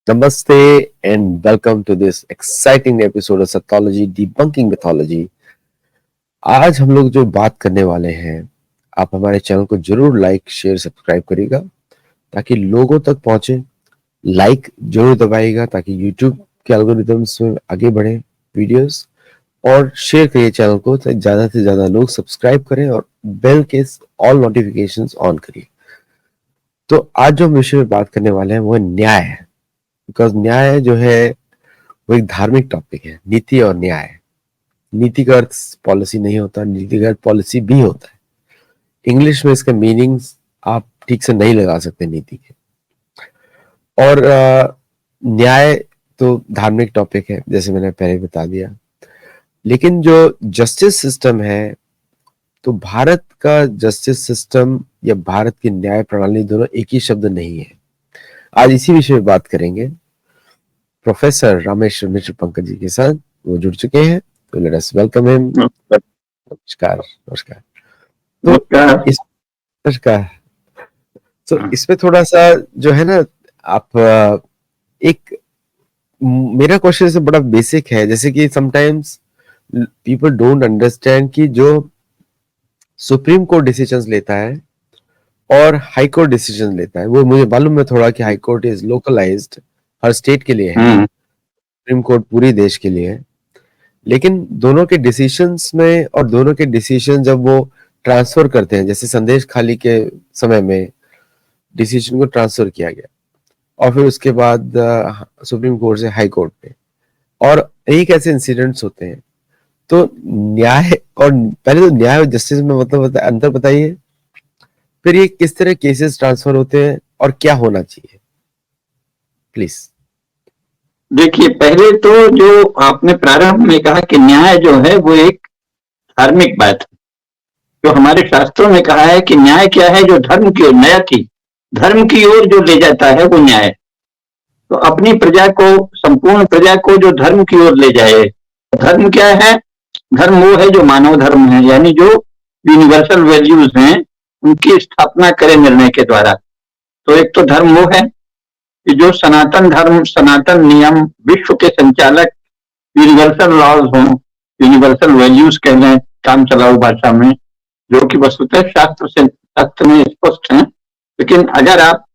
Namaste and welcome to this exciting episode of Sathology Debunking Mythology। आज हम लोग जो बात करने वाले हैं, आप हमारे चैनल को जरूर लाइक शेयर सब्सक्राइब करिएगा ताकि लोगों तक पहुंचे। लाइक जरूर दबाइएगा ताकि यूट्यूब के एल्गोरिथम्स में आगे बढ़े वीडियोस, और शेयर करिए चैनल को ताकि ज्यादा से ज्यादा लोग सब्सक्राइब करें और बेल के ऑल नोटिफिकेशंस ऑन करिए। तो आज जो विषय में बात करने वाले हैं वो न्याय है, बिकॉज न्याय जो है वो एक धार्मिक टॉपिक है। नीति और न्याय, नीति का अर्थ पॉलिसी नहीं होता, नीति का अर्थ पॉलिसी भी होता है। इंग्लिश में इसका मीनिंग्स आप ठीक से नहीं लगा सकते नीति के। और न्याय तो धार्मिक टॉपिक है, जैसे मैंने पहले बता दिया। लेकिन जो जस्टिस सिस्टम है, तो भारत का जस्टिस सिस्टम या भारत की न्याय प्रणाली दोनों एक ही शब्द नहीं है। आज इसी विषय में बात करेंगे। प्रोफेसर रामेश्वर मिश्र पंकज जी के साथ वो जुड़ चुके हैं, तो लेट अस वेलकम हिम। नमस्कार। नमस्कार। नमस्कार। तो इसमें थोड़ा सा जो है ना, आप एक मेरा क्वेश्चन से बड़ा बेसिक है, जैसे कि समटाइम्स पीपल डोंट अंडरस्टैंड कि जो सुप्रीम कोर्ट डिसीजंस लेता है और हाई कोर्ट डिसीजन लेता है, वो मुझे मालूम है थोड़ा कि हाई कोर्ट इज लोकलाइज्ड, हर स्टेट के लिए है, सुप्रीम कोर्ट पूरी देश के लिए है। लेकिन दोनों के डिसीजंस में, और दोनों के डिसीजन जब वो ट्रांसफर करते हैं, जैसे संदेश खाली के समय में डिसीजन को ट्रांसफर किया गया और फिर उसके बाद सुप्रीम कोर्ट से हाई कोर्ट पे, और एक ऐसे इंसिडेंट्स होते हैं। तो न्याय और पहले तो न्याय और जस्टिस में मतलब अंतर बताइए, फिर ये किस तरह केसेस ट्रांसफर होते हैं और क्या होना चाहिए, प्लीज। देखिए, पहले तो जो आपने प्रारंभ में कहा कि न्याय जो है वो एक धार्मिक बात है। जो हमारे शास्त्रों में कहा है कि न्याय क्या है, जो धर्म की ओर, न्याय थी धर्म की ओर जो ले जाता है वो न्याय। तो अपनी प्रजा को, संपूर्ण प्रजा को जो धर्म की ओर ले जाए। धर्म क्या है? धर्म वो है जो मानव धर्म है, यानी जो यूनिवर्सल वैल्यूज हैं उनकी स्थापना करे निर्णय के द्वारा। तो एक तो धर्म वो है कि जो सनातन धर्म, सनातन नियम, विश्व के संचालक यूनिवर्सल लॉज हों, यूनिवर्सल वैल्यूज कह लें काम चलाऊ भाषा में, जो कि वस्तुतः शास्त्र में स्पष्ट हैं। लेकिन अगर आप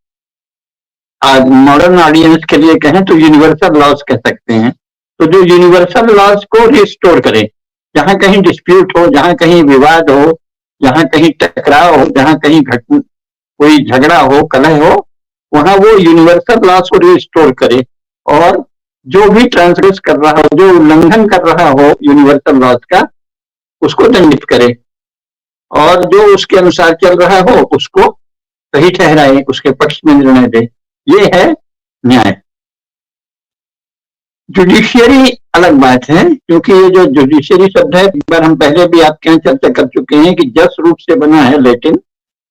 आज मॉडर्न ऑडियंस के लिए कहें तो यूनिवर्सल लॉज कह सकते हैं। तो जो यूनिवर्सल लॉज को रिस्टोर करें, जहां कहीं डिस्प्यूट हो, जहां कहीं विवाद हो, जहां कहीं टकराव हो, जहां कहीं कोई झगड़ा हो, कलह हो, वहां वो यूनिवर्सल लॉज को रिस्टोर करे। और जो भी ट्रांसग्रेस कर रहा हो, जो उल्लंघन कर रहा हो यूनिवर्सल लॉज का, उसको दंडित करे, और जो उसके अनुसार चल रहा हो उसको सही ठहराए, उसके पक्ष में निर्णय दे। ये है न्याय। जुडिशियरी अलग बात है, क्योंकि ये जो जुडिशियरी शब्द है, एक बार हम पहले भी आपके यहाँ चर्चा कर चुके हैं कि जस रूप से बना है लैटिन,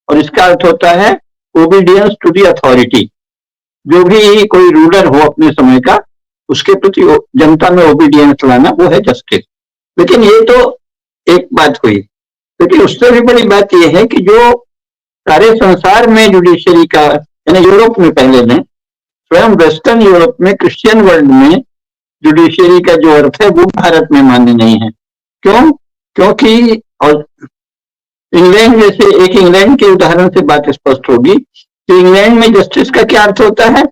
और इसका अर्थ होता है ओबीडियंस टू द अथॉरिटी। जो भी कोई रूलर हो अपने समय का, उसके प्रति जनता में ओबीडियंस लाना, वो है जस्टिस। लेकिन ये तो एक बात हुई। लेकिन उससे भी बड़ी बात यह है कि जो सारे संसार में जुडिशियरी का, यानी यूरोप में पहले में, स्वयं वेस्टर्न यूरोप में, क्रिश्चियन वर्ल्ड में जुडिशियरी का जो अर्थ है वो भारत में मान्य नहीं है। क्यों? क्योंकि और इंग्लैंड जैसे, एक इंग्लैंड के उदाहरण से बात स्पष्ट होगी कि इंग्लैंड में जस्टिस का क्या अर्थ होता है?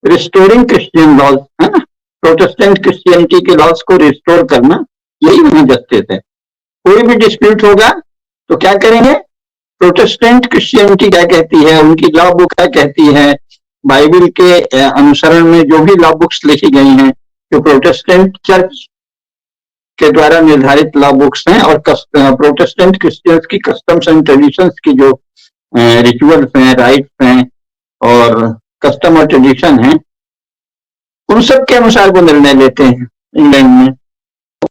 रिस्टोरिंग क्रिश्चियन लॉज, है ना, प्रोटेस्टेंट क्रिश्चियनिटी के लॉज को रिस्टोर करना, यही वहां जस्टिस है। कोई भी डिस्प्यूट होगा तो क्या करेंगे? प्रोटेस्टेंट क्रिश्चियनिटी क्या कहती है, उनकी लॉ बुक क्या कहती है, बाइबल के अनुसरण में जो भी लॉ बुक्स लिखी गई हैं, जो प्रोटेस्टेंट चर्च के द्वारा निर्धारित लॉ बुक्स हैं, और प्रोटेस्टेंट क्रिश्चियंस की कस्टम्स एंड ट्रेडिशंस की जो रिचुअल्स हैं, राइट्स हैं और कस्टम और ट्रेडिशन हैं, उन सब के अनुसार वो निर्णय लेते हैं इंग्लैंड में।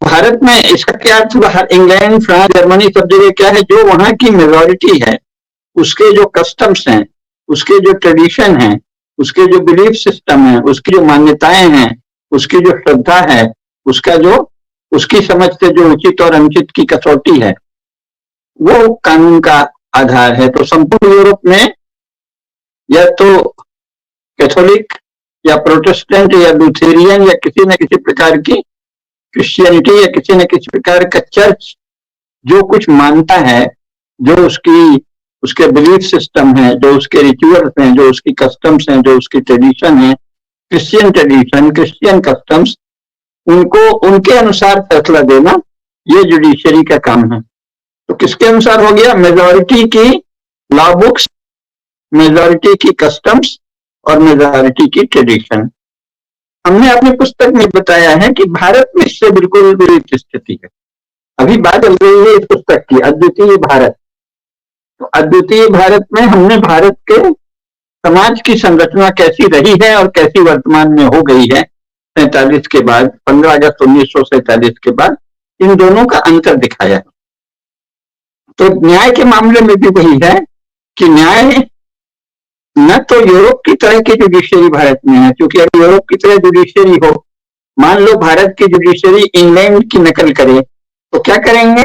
भारत में इसका क्या अर्थ? इंग्लैंड, फ्रांस, जर्मनी, सब जगह क्या है, जो वहां की मेजॉरिटी है उसके जो कस्टम्स हैं, उसके जो ट्रेडिशन हैं, उसके जो बिलीफ सिस्टम है, उसकी जो मान्यताएं हैं, उसकी जो श्रद्धा है, उसका जो, उसकी समझ से जो उचित और अनुचित की कसौटी है, वो कानून का आधार है। तो संपूर्ण यूरोप में या तो कैथोलिक या प्रोटेस्टेंट या लूथेरियन या किसी न किसी प्रकार की क्रिश्चियनिटी या किसी न किसी प्रकार का चर्च जो कुछ मानता है, जो उसके बिलीफ सिस्टम है, जो उसके रिचुअल्स हैं, जो उसकी कस्टम्स हैं, जो उसकी ट्रेडिशन है, क्रिश्चियन ट्रेडिशन, क्रिश्चियन कस्टम्स, उनको उनके अनुसार फैसला देना ये जुडिशरी का काम है। तो किसके अनुसार हो गया? मेजॉरिटी की लॉ बुक्स, मेजॉरिटी की कस्टम्स और मेजॉरिटी की ट्रेडिशन। हमने अपनी पुस्तक में बताया है कि भारत में इससे बिल्कुल विपरीत स्थिति है। अभी बात चल रही है इस पुस्तक की, अद्वितीय भारत। तो अद्वितीय भारत में हमने भारत के समाज की संरचना कैसी रही है और कैसी वर्तमान में हो गई है 47 के बाद, 15 अगस्त 1947 के बाद, इन दोनों का अंतर दिखाया। तो न्याय के मामले में भी वही है कि न्याय न तो यूरोप की तरह की जुडिशरी भारत में है, क्योंकि अगर यूरोप की तरह जुडिशरी हो, मान लो भारत की जुडिशरी इंग्लैंड की नकल करे, तो क्या करेंगे?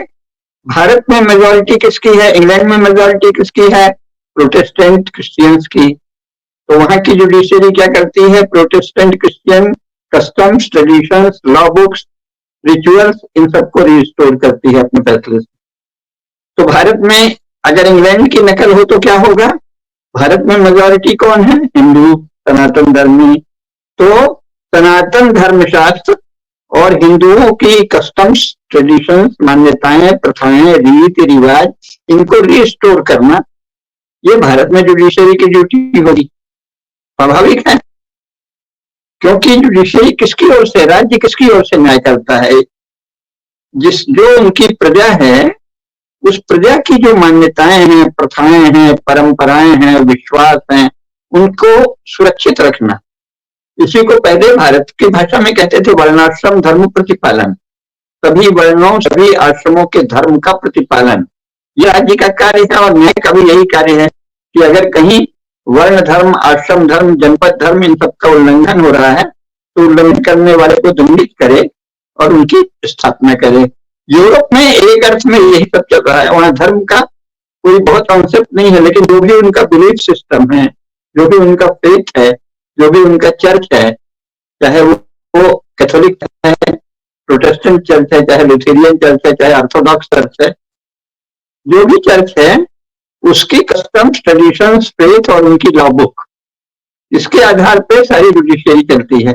भारत में मेजॉरिटी किसकी है, इंग्लैंड में मेजॉरिटी किसकी है? प्रोटेस्टेंट क्रिश्चियंस की। तो वहां की जुडिशरी क्या करती है? Protestant Christian customs, traditions, law books, rituals, इन सबको रिस्टोर करती है अपने फैसले से। तो भारत में अगर इंग्लैंड की नकल हो तो क्या होगा? भारत में मेजॉरिटी कौन है? हिंदू, सनातन धर्मी। तो सनातन धर्मशास्त्र और हिंदुओं की कस्टम्स, ट्रेडिशंस, मान्यताएं, प्रथाएं, रीति रिवाज, इनको रिस्टोर करना, ये भारत में जुडिशरी की ड्यूटी होगी। स्वाभाविक है, क्योंकि जुडिशरी किसकी ओर से, राज्य किसकी ओर से न्याय करता है? जो उनकी प्रजा है, उस प्रजा की जो मान्यताएं हैं, प्रथाएं हैं, परंपराएं हैं, विश्वास हैं, उनको सुरक्षित रखना। इसी को पहले भारत की भाषा में कहते थे वर्णाश्रम धर्म प्रतिपालन। सभी वर्णों, सभी आश्रमों के धर्म का प्रतिपालन यह राज्य का कार्य है। और न्याय का भी यही कार्य है कि अगर कहीं वर्ण धर्म, आश्रम धर्म, जनपद धर्म, इन सबका उल्लंघन हो रहा है तो उल्लंघन करने वाले को दंडित करे और उनकी स्थापना करे। यूरोप में एक अर्थ में यही सब चल रहा है। वहां धर्म का कोई बहुत कॉन्सेप्ट नहीं है, लेकिन जो भी उनका बिलीफ सिस्टम है, जो भी उनका फेथ है, जो भी उनका चर्च है, चाहे वो कैथोलिक है, प्रोटेस्टेंट चर्च है, चाहे लुथेरियन चर्च है, चाहे ऑर्थोडॉक्स चर्च है, जो भी चर्च है उसकी कस्टम्स, ट्रेडिशंस, फेथ और उनकी लॉ बुक, इसके आधार पर सारी जुडिशरी चलती है।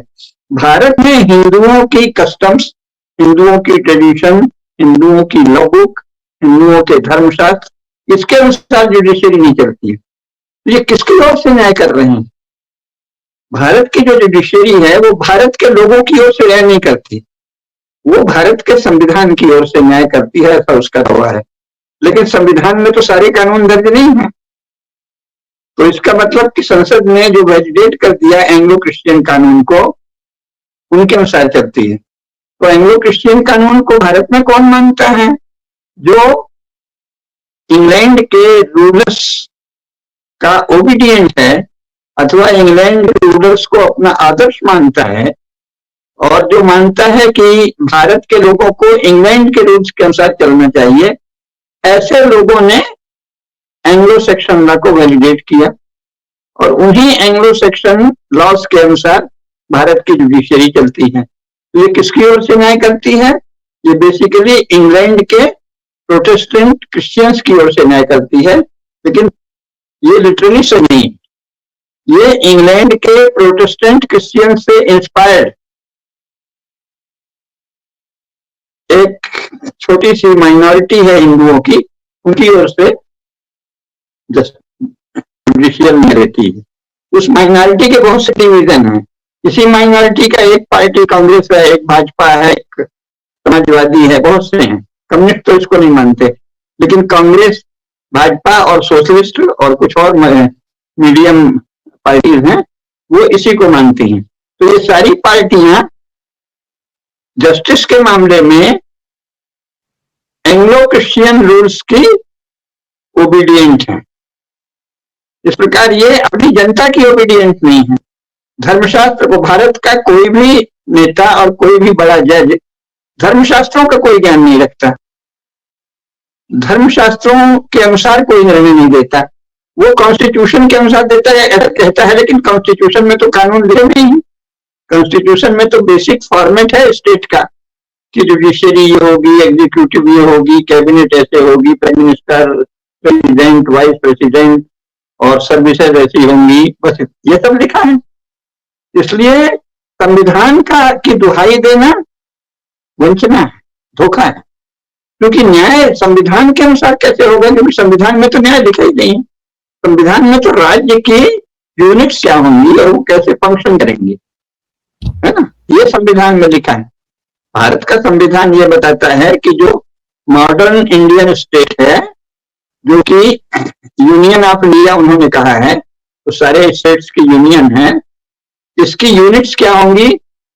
भारत में हिंदुओं की कस्टम्स, हिंदुओं की ट्रेडिशन, हिंदुओं की लॉ बुक, हिंदुओं के धर्मशास्त्र, इसके अनुसार जुडिशरी नहीं चलती है। ये किसकी ओर से न्याय कर रहे हैं? भारत की जो जुडिशरी है वो भारत के लोगों की ओर से न्याय नहीं करती, वो भारत के संविधान की ओर से न्याय करती है, ऐसा उसका दावा है। लेकिन संविधान में तो सारे कानून दर्ज नहीं है। तो इसका मतलब कि संसद ने जो वैलिडेट कर दिया एंग्लो क्रिश्चियन कानून को, उनके अनुसार चलती है। तो एंग्लो क्रिश्चियन कानून को भारत में कौन मानता है? जो इंग्लैंड के रूलर्स का ओबीडियंट है, अथवा इंग्लैंड के रूलर्स को अपना आदर्श मानता है, और जो मानता है कि भारत के लोगों को इंग्लैंड के रूल्स के अनुसार चलना चाहिए, ऐसे लोगों ने एंग्लो सेक्शन लॉ को वैलिडेट किया। और उन्हीं एंग्लो सेक्शन लॉज के अनुसार भारत की जुडिशरी चलती है। ये किसकी ओर से न्याय करती है? ये बेसिकली इंग्लैंड के प्रोटेस्टेंट क्रिश्चियंस की ओर से न्याय करती है। लेकिन ये लिटरली सही नहीं, ये इंग्लैंड के प्रोटेस्टेंट क्रिश्चियन से इंस्पायर्ड एक छोटी सी माइनॉरिटी है हिंदुओं की, उनकी ओर से जुडिशियल में रहती है। उस माइनॉरिटी के बहुत से डिवीजन हैं। इसी माइनॉरिटी का एक पार्टी कांग्रेस है, एक भाजपा है, एक समाजवादी है, बहुत से हैं। कम्युनिस्ट तो इसको नहीं मानते, लेकिन कांग्रेस, भाजपा और सोशलिस्ट और कुछ और मीडियम पार्टीज हैं, वो इसी को मानती हैं। तो ये सारी पार्टियां जस्टिस के मामले में एंग्लो क्रिश्चियन रूल्स की ओबीडियंट हैं। इस प्रकार ये अपनी जनता की ओबीडियंट नहीं है। धर्मशास्त्र को भारत का कोई भी नेता और कोई भी बड़ा जज धर्मशास्त्रों का कोई ज्ञान नहीं रखता, धर्मशास्त्रों के अनुसार कोई निर्णय नहीं देता। वो कॉन्स्टिट्यूशन के अनुसार देता है, ऐसा कहता है, लेकिन कॉन्स्टिट्यूशन में तो कानून लिखे नहीं है। कॉन्स्टिट्यूशन में तो बेसिक फॉर्मेट है स्टेट का कि जुडिशरी ये होगी, एग्जीक्यूटिव ये होगी, कैबिनेट ऐसे होगी, prime minister, president, vice president और सर्विसेज ऐसी होंगी, बस ये सब लिखा है। इसलिए संविधान का की दुहाई देना वंचना है, धोखा है, क्योंकि न्याय संविधान के अनुसार कैसे होगा, क्योंकि संविधान में तो न्याय लिखा ही नहीं है। संविधान में तो राज्य की यूनिट्स क्या होंगी और वो कैसे फंक्शन करेंगे, है ना, ये संविधान में लिखा है। भारत का संविधान ये बताता है कि जो मॉडर्न इंडियन स्टेट है, जो कि यूनियन ऑफ इंडिया उन्होंने कहा है, तो सारे स्टेट्स की यूनियन है, इसकी यूनिट्स क्या होंगी,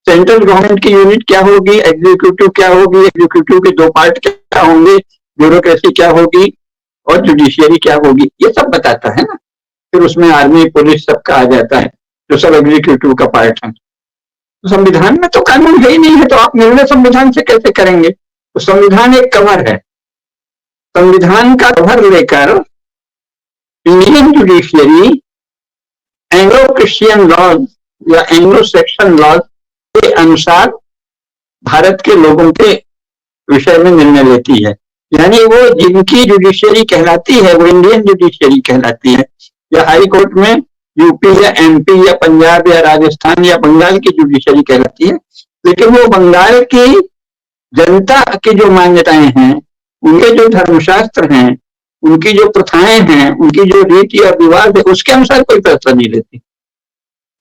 सेंट्रल गवर्नमेंट की यूनिट क्या होगी, एग्जीक्यूटिव क्या होगी, एग्जीक्यूटिव के दो पार्ट क्या होंगे, ब्यूरोक्रेसी क्या होगी और जुडिशियरी क्या होगी, ये सब बताता है ना। फिर उसमें आर्मी पुलिस सबका आ जाता है, जो सब एग्जीक्यूटिव का पार्ट है। तो संविधान में तो कानून है ही नहीं है, तो आप निर्णय संविधान से कैसे करेंगे। तो संविधान एक कवर है, संविधान का कवर लेकर Indian judiciary Anglo Christian laws या एंग्लो सेक्शन लॉज के अनुसार भारत के लोगों के विषय में निर्णय लेती है। यानी वो जिनकी जुडिशियरी कहलाती है वो इंडियन जुडिशियरी कहलाती है, या हाई कोर्ट में यूपी या एमपी या पंजाब या राजस्थान या बंगाल की जुडिशियरी कहलाती है। लेकिन वो बंगाल की जनता की जो मान्यताएं हैं, उनके जो धर्मशास्त्र हैं, उनकी जो प्रथाएं हैं, उनकी जो रीति और रिवाज है, उसके अनुसार कोई फैसला नहीं लेती।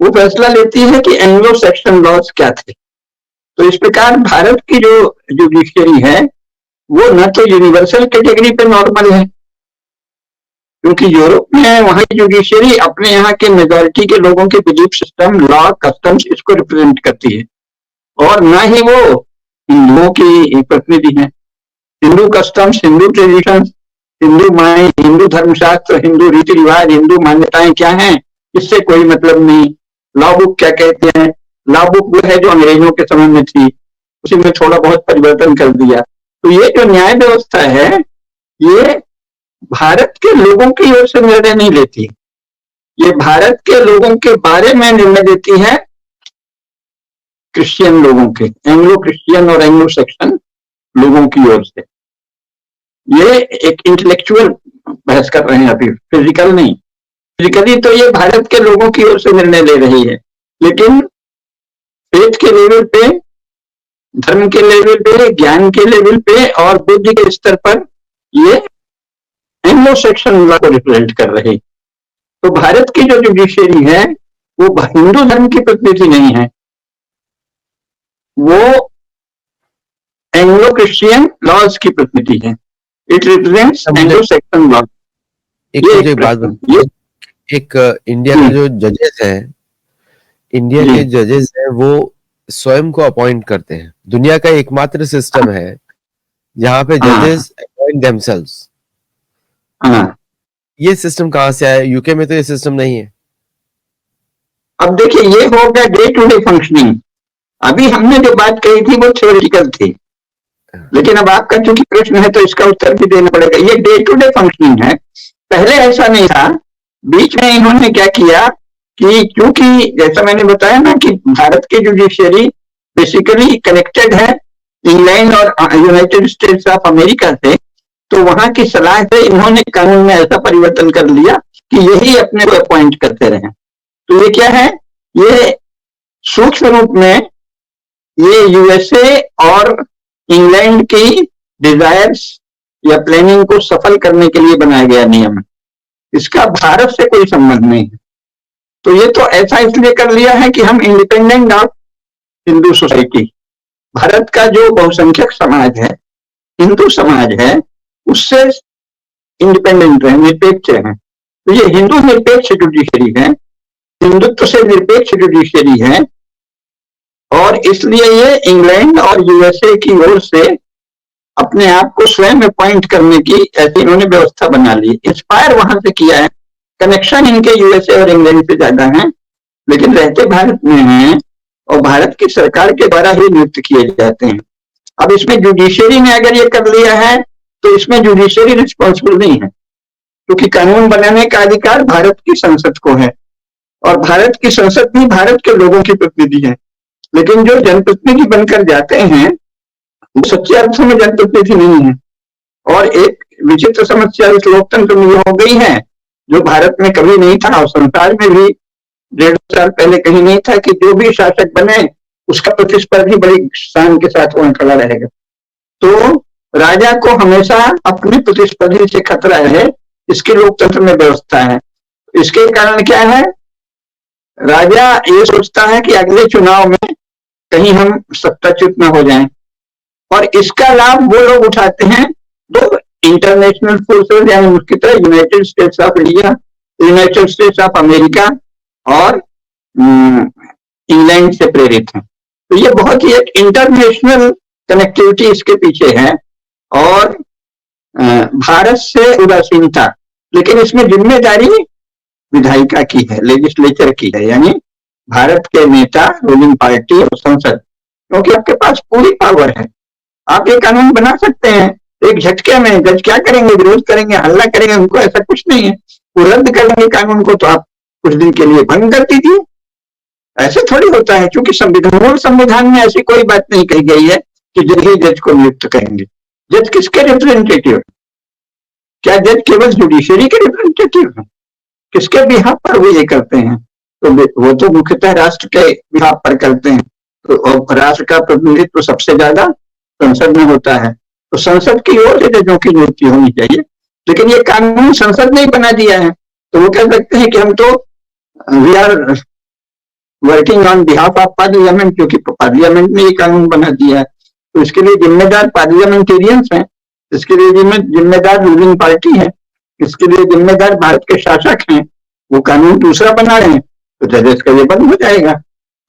वो फैसला लेती है कि एंग्लो सेक्शन लॉज क्या थे। तो इस प्रकार भारत की जो जुडिशियरी है वो न तो यूनिवर्सल कैटेगरी पे नॉर्मल है, क्योंकि यूरोप में वहां की जुडिशियरी अपने यहाँ के मेजोरिटी के लोगों के बिलीफ सिस्टम, लॉ, कस्टम्स इसको रिप्रेजेंट करती है, और न ही वो हिंदुओं की प्रतिनिधि है। Hindu customs, Hindu tradition, Hindu mind, Hindu धर्मशास्त्र, हिंदू रीति रिवाज, हिंदू मान्यताएं क्या हैं, इससे कोई मतलब नहीं। लॉ बुक क्या कहते हैं, लॉ बुक वो है जो अंग्रेजों के समय में थी, उसी में थोड़ा बहुत परिवर्तन कर दिया। तो ये जो न्याय व्यवस्था है ये भारत के लोगों की ओर से निर्णय नहीं लेती, ये भारत के लोगों के बारे में निर्णय देती है क्रिश्चियन लोगों के, एंग्लो क्रिश्चियन और एंग्लो सेक्शन लोगों की ओर से। ये एक इंटेलेक्चुअल बहस कर रहे हैं अभी, फिजिकल नहीं। फिजिकली तो ये भारत के लोगों की ओर से निर्णय ले रही है, लेकिन फेथ के लेवल पे, धर्म के लेवल पे, ज्ञान के लेवल पे और बुद्धि के स्तर पर ये एंग्लो सेक्शन लॉ को रिप्रेजेंट कर रही। तो भारत की जो जुडिशियरी है वो हिंदू धर्म की प्रतिनिधि नहीं है, वो एंग्लो क्रिश्चियन लॉज की प्रतिनिधि है। It represents Anglo Saxon law. एक बात बताइए, एक इंडिया के जो जजेस हैं, इंडिया के जजेस हैं वो स्वयं को अपॉइंट करते हैं। दुनिया का एकमात्र सिस्टम है जहां पे जजेस अपॉइंट देमसेल्व्स। ये सिस्टम कहां से आया? यूके में तो ये सिस्टम नहीं है। अब देखिए, ये हो गया डे टू डे फंक्शनिंग। अभी हमने जो बात कही थी वो थ्योरेटिकल थी, लेकिन अब आपका चूंकि प्रश्न है तो इसका उत्तर भी देना पड़ेगा। ये डे टू डे फंक्शनिंग है, पहले ऐसा नहीं था। बीच में इन्होंने क्या किया कि क्योंकि जैसा मैंने बताया ना कि भारत की जुडिशियरी बेसिकली कनेक्टेड है इंग्लैंड और यूनाइटेड स्टेट्स ऑफ अमेरिका से, तो वहां की सलाह से इन्होंने कानून में ऐसा परिवर्तन कर लिया कि यही अपने को अपॉइंट करते रहे। तो ये क्या है, ये सूक्ष्म रूप में ये यूएसए और इंग्लैंड की डिजायर्स या प्लानिंग को सफल करने के लिए बनाया गया नियम है, इसका भारत से कोई संबंध नहीं है। तो ये तो ऐसा इसलिए कर लिया है कि हम independent of Hindu society, Bharat का जो बहुसंख्यक समाज है, हिंदू समाज है, उससे इंडिपेंडेंट है, निरपेक्ष है। तो ये हिंदू निरपेक्ष जुडिशरी है, हिंदुत्व से निरपेक्ष जुडिशरी है, और इसलिए ये इंग्लैंड और यूएसए की ओर से अपने आप को स्वयं अपॉइंट करने की ऐसी इन्होंने व्यवस्था बना ली। इंस्पायर वहां से किया है, कनेक्शन इनके यूएसए और इंग्लैंड से ज्यादा है, लेकिन रहते भारत में हैं और भारत की सरकार के द्वारा ही नियुक्त किए जाते हैं। अब इसमें जुडिशरी ने अगर ये कर लिया है तो इसमें जुडिशरी रिस्पॉन्सिबल नहीं है, क्योंकि कानून बनाने का अधिकार भारत की संसद को है और भारत की संसद भी भारत के लोगों की प्रतिनिधि है। लेकिन जो जनप्रतिनिधि बनकर जाते हैं वो सच्चे अर्थों में जनप्रतिनिधि नहीं है। और एक विचित्र समस्या इस लोकतंत्र में हो गई है जो भारत में कभी नहीं था और संसार में भी 150 साल पहले कहीं नहीं था कि जो भी शासक बने उसका प्रतिस्पर्धी बड़ी शान के साथ वहां खड़ा रहेगा। तो राजा को हमेशा अपने प्रतिस्पर्धी से खतरा है, इसके लोकतंत्र में व्यवस्था है। इसके कारण क्या है, राजा ये सोचता है कि अगले चुनाव में कहीं हम सत्ताच्युत न हो जाएं और इसका लाभ वो लोग उठाते हैं जो इंटरनेशनल फोर्सेस यानी उसकी तरह United states of India, United states of America और इंग्लैंड से प्रेरित हैं। तो ये बहुत ही एक इंटरनेशनल कनेक्टिविटी इसके पीछे है और भारत से उदासीनता, लेकिन इसमें जिम्मेदारी विधायिका की है, लेजिस्लेचर की है, यानी भारत के नेता, रूलिंग पार्टी और संसद, क्योंकि आपके पास पूरी पावर है। आप ये कानून बना सकते हैं एक झटके में। जज क्या करेंगे, विरोध करेंगे, हल्ला करेंगे, उनको ऐसा कुछ नहीं है। वो रद्द करेंगे कानून को तो आप कुछ दिन के लिए भंग कर दीजिए। ऐसे थोड़ी होता है, क्योंकि संविधान में ऐसी कोई बात नहीं कही गई है कि जज ही जज को नियुक्त करेंगे। जज किसके रिप्रेजेंटेटिव? क्या जज केवल जुडिशरी के रिप्रेजेंटेटिव है? किसके बिहाफ पर वो ये करते हैं? तो वो तो मुख्यतः राष्ट्र के बिहाफ पर करते हैं। तो राष्ट्र का प्रतिनिधित्व सबसे ज्यादा संसद में होता है, तो संसद की ओर से जजों की नियुक्ति होनी चाहिए। लेकिन ये कानून संसद ने ही बना दिया है, तो वो कह सकते हैं कि हम तो we are working on behalf of parliament, क्योंकि पार्लियामेंट ने ये कानून बना दिया है। तो इसके लिए जिम्मेदार पार्लियामेंटेरियंस हैं, इसके लिए जिम्मेदार रूलिंग पार्टी है, इसके लिए जिम्मेदार भारत के शासक हैं। वो कानून दूसरा बना रहे हैं तो जजेस का ये बंद हो जाएगा।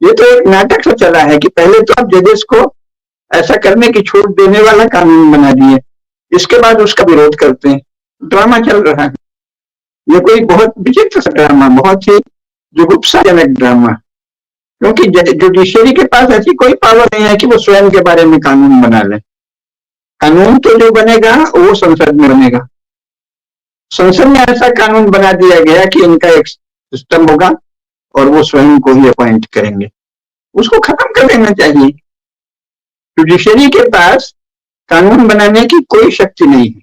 ये तो एक नाटक से चला है कि पहले तो आप जजेस को ऐसा करने की छूट देने वाला कानून बना दिए, इसके बाद उसका विरोध करते हैं। ड्रामा चल रहा है। ये कोई बहुत विचित्र सा ड्रामा, बहुत ही जुगुप्साजनक ड्रामा, क्योंकि जुडिशरी के पास ऐसी कोई पावर नहीं है कि वो स्वयं के बारे में कानून बना ले। कानून तो जो बनेगा वो संसद में बनेगा। संसद में ऐसा कानून बना दिया गया कि इनका एक सिस्टम होगा और वो स्वयं को ही अपॉइंट करेंगे। उसको खत्म कर देना चाहिए। जुडिशरी के पास कानून बनाने की कोई शक्ति नहीं है।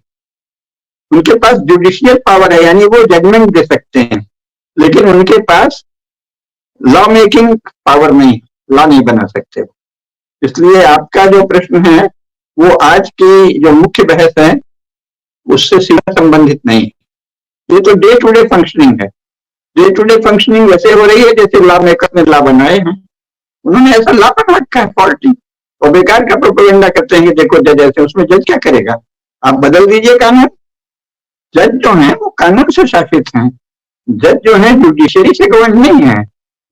उनके पास जुडिशियल पावर है, यानी वो जजमेंट दे सकते हैं, लेकिन उनके पास लॉ मेकिंग पावर नहीं, लॉ नहीं बना सकते। इसलिए आपका जो प्रश्न है वो आज की जो मुख्य बहस है उससे सीधा संबंधित नहीं। ये तो डे टू डे फंक्शनिंग है। डे टू डे फंक्शनिंग वैसे हो रही है जैसे लॉ मेकर ने लॉ बनाए हैं। उन्होंने ऐसा लॉ बना रखा है फॉल्टी, और बेकार का प्रोपेगेंडा करते हैं कि देखो जज ऐसे। उसमें जज क्या करेगा? आप बदल दीजिए कानून। जज जो है वो कानून से शासित हैं। जज जो है जुडिशरी से गवर्न नहीं है,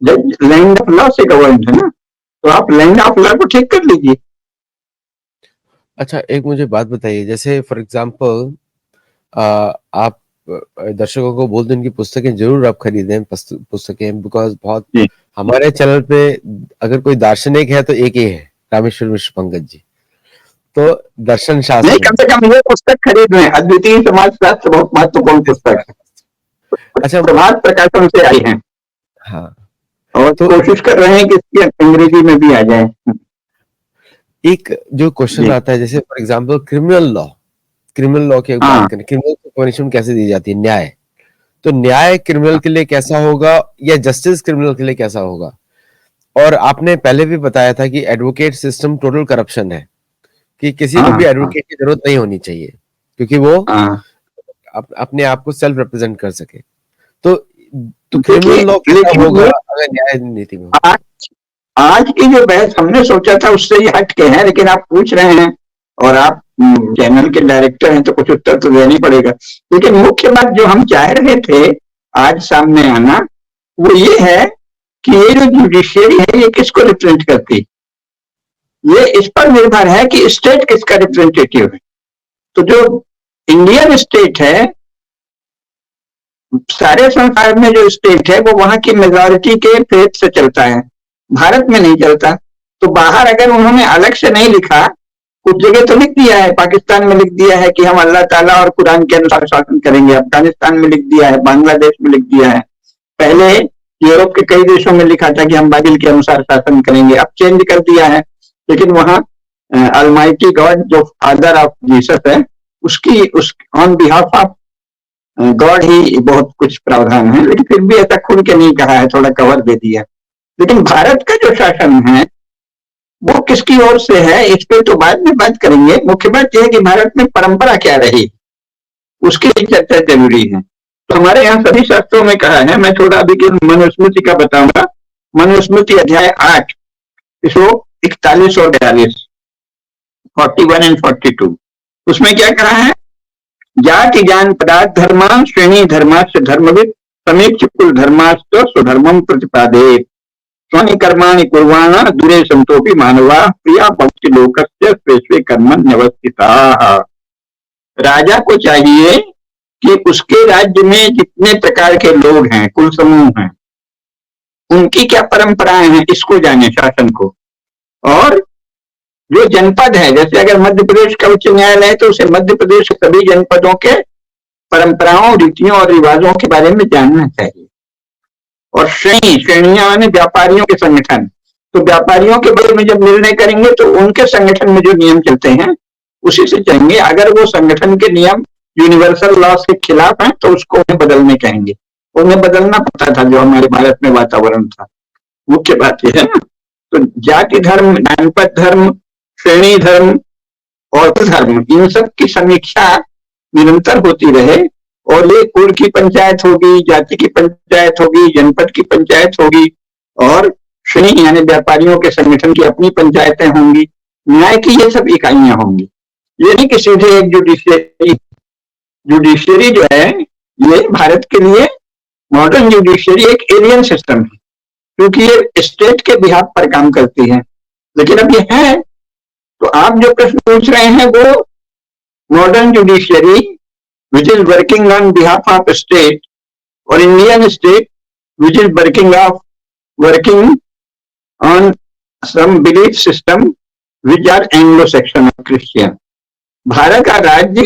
जज लैंड ऑफ लॉ से गवर्न है ना। तो आप लैंड ऑफ लॉ को ठीक कर लीजिए। अच्छा, एक मुझे बात बताइए, जैसे फॉर एग्जांपल आप दर्शकों को बोल दें उनकी पुस्तकें जरूर आप खरीदें, पुस्तकें, बिकॉज बहुत हमारे चैनल पे अगर कोई दार्शनिक है तो एक ही है, रामेश्वर मिश्र पंकज जी। तो दर्शन शास्त्र नहीं, कम से कम ये पुस्तक खरीद लें। अद्वितीय समाजशास्त्र बहुत महत्वपूर्ण पुस्तक है। अच्छा, प्रभात प्रकाशन से आई है। हाँ, और तो कोशिश कर रहे हैं कि इसकी अंग्रेजी में भी आ जाए। एक जो क्वेश्चन आता है, जैसे फॉर एग्जांपल क्रिमिनल लॉ की बात करें, क्रिमिनल को पनिशमेंट कैसे दी जाती है, न्याय, तो न्याय क्रिमिनल के लिए कैसा होगा या जस्टिस क्रिमिनल के लिए कैसा होगा? और आपने पहले भी बताया था कि एडवोकेट सिस्टम टोटल करप्शन है, कि किसी को भी एडवोकेट की जरूरत नहीं होनी चाहिए क्योंकि वो अपने आप को सेल्फ रिप्रेजेंट कर सके। तो क्रिमिनल लॉ कैसा होगा अगर न्याय नीति में? आज की जो बहस हमने सोचा था उससे ही हट के है, लेकिन आप पूछ रहे हैं और आप चैनल के डायरेक्टर हैं तो कुछ उत्तर तो देना ही पड़ेगा। लेकिन मुख्य बात जो हम चाह रहे थे आज सामने आना वो ये है कि ये जो जुडिशियरी है ये किसको रिप्रेजेंट करती है। ये इस पर निर्भर है कि स्टेट किसका रिप्रेजेंटेटिव है। तो जो इंडियन स्टेट है, सारे संसार में जो स्टेट है वो वहां की मेजॉरिटी के फेथ से चलता है, भारत में नहीं चलता। तो बाहर अगर उन्होंने अलग से नहीं लिखा कुछ जगह तो लिख दिया है, पाकिस्तान में लिख दिया है कि हम अल्लाह ताला और कुरान के अनुसार शासन करेंगे, अफगानिस्तान में लिख दिया है, बांग्लादेश में लिख दिया है, पहले यूरोप के कई देशों में लिखा था कि हम बाइबल के अनुसार शासन करेंगे, अब चेंज कर दिया है। लेकिन वहां अलमाइटी गॉड जो फादर ऑफ जीसस है, उसकी उस ऑन बिहाफ ऑफ गॉड ही बहुत कुछ प्रावधान है, लेकिन फिर भी ऐसा खुल के नहीं कहा है, थोड़ा कवर दे दिया। लेकिन भारत का जो शासन है वो किसकी ओर से है, इस पे तो बाद में बात करेंगे। मुख्य बात यह है कि भारत में परंपरा क्या रही, उसकी चर्चा जरूरी है। तो हमारे यहाँ सभी शास्त्रों में कहा है, मैं थोड़ा अभी मनुस्मृति का बताऊंगा। मनुस्मृति अध्याय 8 श्लोक 41 और 42, 41 एंड 42, उसमें क्या कहा है, जाति ज्ञान पदार्थ धर्मान श्रेणी धर्माश्च धर्मविद समीक्ष कुल धर्माश्च स्वधर्मम प्रतिपादे स्वनि कर्माणि कुर्वाणा दूरे संतोपि मानवा प्रिया भक्ति लोकस्य स्वे कर्मण न्यवस्थिताः। राजा को चाहिए कि उसके राज्य में जितने प्रकार के लोग हैं, कुल समूह हैं, उनकी क्या परंपराएं हैं, इसको जाने, शासन को। और जो जनपद है, जैसे अगर मध्य प्रदेश का उच्च न्यायालय है तो उसे मध्य प्रदेश के सभी जनपदों के परंपराओं, रीतियों और रिवाजों के बारे में जानना चाहिए। और श्रेणियां माने व्यापारियों के संगठन, तो व्यापारियों के बारे में जब निर्णय करेंगे तो उनके संगठन में जो नियम चलते हैं उसी से चलेंगे। अगर वो संगठन के नियम यूनिवर्सल लॉस के खिलाफ हैं तो उसको उन्हें बदलने कहेंगे। उन्हें बदलना पड़ता था जो हमारे भारत में वातावरण था। मुख्य बात यह है ना, तो जाति धर्म, जनपद धर्म, श्रेणी धर्म और धर्म, इन सब की समीक्षा निरंतर होती रहे। और ये कुल की पंचायत होगी, जाति की पंचायत होगी, जनपद की पंचायत होगी, और श्रेणी यानी व्यापारियों के संगठन की अपनी पंचायतें होंगी, न्याय की ये सब इकाइयां होंगी। ये नहीं कि सीधे एक जुडिशियरी जो है, ये भारत के लिए मॉडर्न जुडिशियरी एक एलियन सिस्टम है, क्योंकि ये स्टेट के बिहाफ पर काम करती है। लेकिन अब ये है, तो आप जो प्रश्न पूछ रहे हैं वो modern judiciary which is working on behalf of a state, or Indian state which is working on some belief system which are Anglo-Saxon or Christian. Bharat का राज्य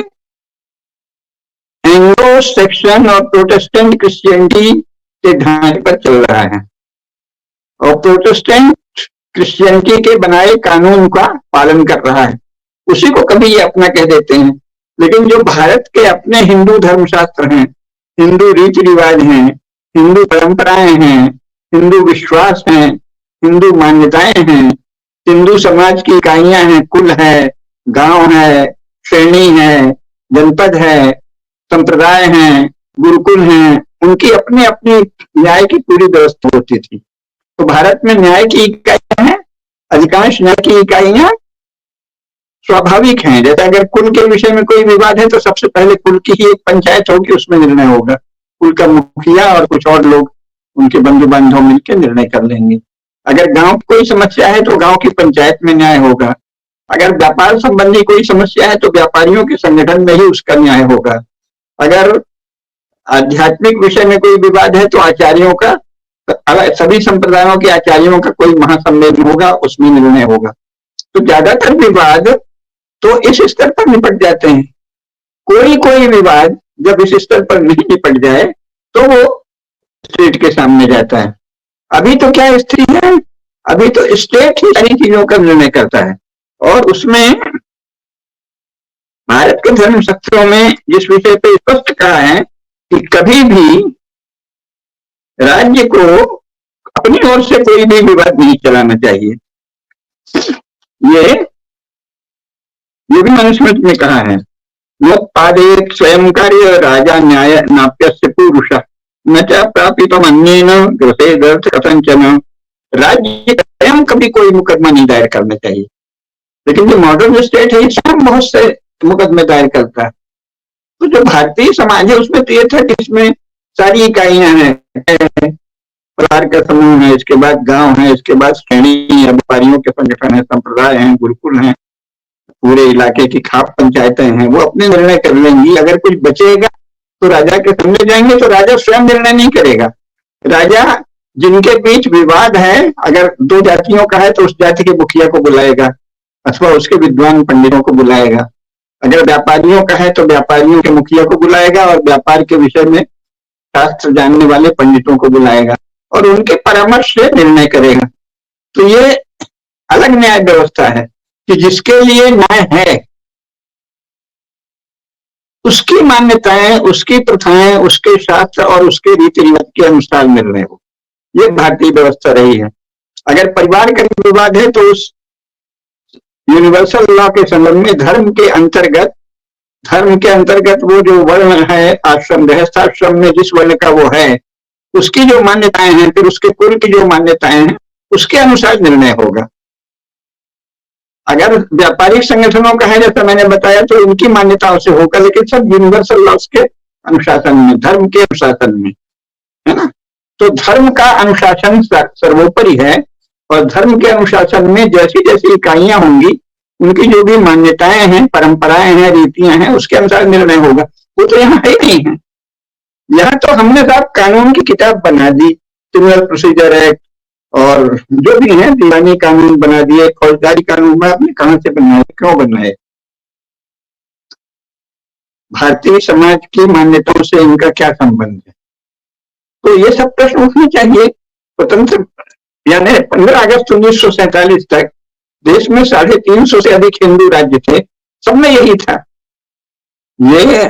एंग्लो सेक्शन और प्रोटेस्टेंट क्रिश्चियनिटी के ढांचे पर चल रहा है, और प्रोटेस्टेंट क्रिश्चियनिटी के बनाए कानून का पालन कर रहा है। उसी को कभी ये अपना कह देते हैं। लेकिन जो भारत के अपने हिंदू धर्मशास्त्र हैं, हिंदू रीति रिवाज हैं, हिंदू परंपराएं हैं, हिंदू विश्वास हैं, हिंदू मान्यताएं हैं, हिंदू समाज की इकाइयां हैं, कुल है, गांव है, श्रेणी है, जनपद है, संप्रदाय हैं, गुरुकुल हैं, उनकी अपनी अपनी न्याय की पूरी व्यवस्था होती थी। तो भारत में न्याय की इकाइयां हैं, अधिकांश न्याय की इकाइयां स्वाभाविक हैं। जैसे अगर कुल के विषय में कोई विवाद है तो सबसे पहले कुल की ही एक पंचायत होगी, उसमें निर्णय होगा। कुल का मुखिया और कुछ और लोग, उनके बंधु बांधव मिलकर निर्णय कर लेंगे। अगर गांव कोई समस्या है तो गांव की पंचायत में न्याय होगा। अगर व्यापार संबंधी कोई समस्या है तो व्यापारियों के संगठन में ही उसका न्याय होगा। अगर आध्यात्मिक विषय में कोई विवाद है तो आचार्यों का, सभी संप्रदायों के आचार्यों का कोई महासम्मेलन होगा, उसमें निर्णय होगा। तो ज्यादातर विवाद तो इस स्तर पर निपट जाते हैं। कोई विवाद जब इस स्तर पर नहीं निपट जाए तो वो स्टेट के सामने जाता है। अभी तो क्या स्थिति है, अभी तो स्टेट ही सारी चीजों का निर्णय करता है। और उसमें भारत के धर्मशास्त्रों में जिस विषय पे स्पष्ट कहा है कि कभी भी राज्य को अपनी ओर से कोई भी विवाद नहीं चलाना चाहिए, ये भी मनुस्मृति में कहा है। नोत्पादेत स्वयं कार्य राजा न्याय नाप्यस्य पुरुषः न च प्रापितम् अन्येन ग्रसेदर्थ कथंचन। राज्य स्वयं कभी कोई मुकदमा नहीं दायर करना चाहिए, लेकिन जो मॉडर्न स्टेट है स्वयं बहुत से मुकदमे दायर करता है। तो जो भारतीय समाज है उसमें तो ये था कि इसमें सारी इकाइयां हैं, परिवार का समूह है, इसके बाद गांव है, इसके बाद श्रेणी है, व्यापारियों के संगठन है, संप्रदाय हैं, गुरुकुल हैं, पूरे इलाके की खाप पंचायतें हैं, वो अपने निर्णय कर लेंगी। अगर कुछ बचेगा तो राजा के सामने जाएंगे, तो राजा स्वयं निर्णय नहीं करेगा। राजा जिनके बीच विवाद है, अगर दो जातियों का है तो उस जाति के मुखिया को बुलाएगा, अथवा उसके विद्वान पंडितों को बुलाएगा। अगर व्यापारियों का है तो व्यापारियों के मुखिया को बुलाएगा और व्यापार के विषय में शास्त्र जानने वाले पंडितों को बुलाएगा और उनके परामर्श से निर्णय करेगा। तो ये अलग न्याय व्यवस्था है कि जिसके लिए न्याय है उसकी मान्यताएं, उसकी प्रथाएं, उसके शास्त्र और उसके रीति रिवाज के अनुसार निर्णय हो। ये भारतीय व्यवस्था रही है। अगर परिवार का विवाद है तो उस यूनिवर्सल लॉ के संबंध में धर्म के अंतर्गत वो जो वर्ण है, आश्रम गृहस्थाश्रम में जिस वर्ण का वो है उसकी जो मान्यताएं हैं, फिर उसके कुल की जो मान्यताएं हैं उसके अनुसार निर्णय होगा। अगर व्यापारिक संगठनों का है जैसा मैंने बताया तो उनकी मान्यताओं से होगा, लेकिन सब यूनिवर्सल लॉस के अनुशासन में, धर्म के अनुशासन में, है ना। तो धर्म का अनुशासन सर्वोपरि है और धर्म के अनुशासन में जैसी जैसी इकाइयां होंगी उनकी जो भी मान्यताएं हैं, परंपराएं हैं, रीतियां हैं, उसके अनुसार निर्णय होगा। वो तो यहाँ है ही नहीं है। यहाँ तो हमने साहब कानून की किताब बना दी, क्रिमिनल प्रोसीजर एक्ट और जो भी है दीवानी कानून बना दिए, फौजदारी कानून में आपने कहां से बनाए, क्यों बनाए? भारतीय समाज की मान्यताओं से इनका क्या संबंध है? तो ये सब प्रश्न उठने चाहिए। स्वतंत्र यानी 15 अगस्त 1947 तक देश में 350 से अधिक हिंदू राज्य थे, सब में यही था। ये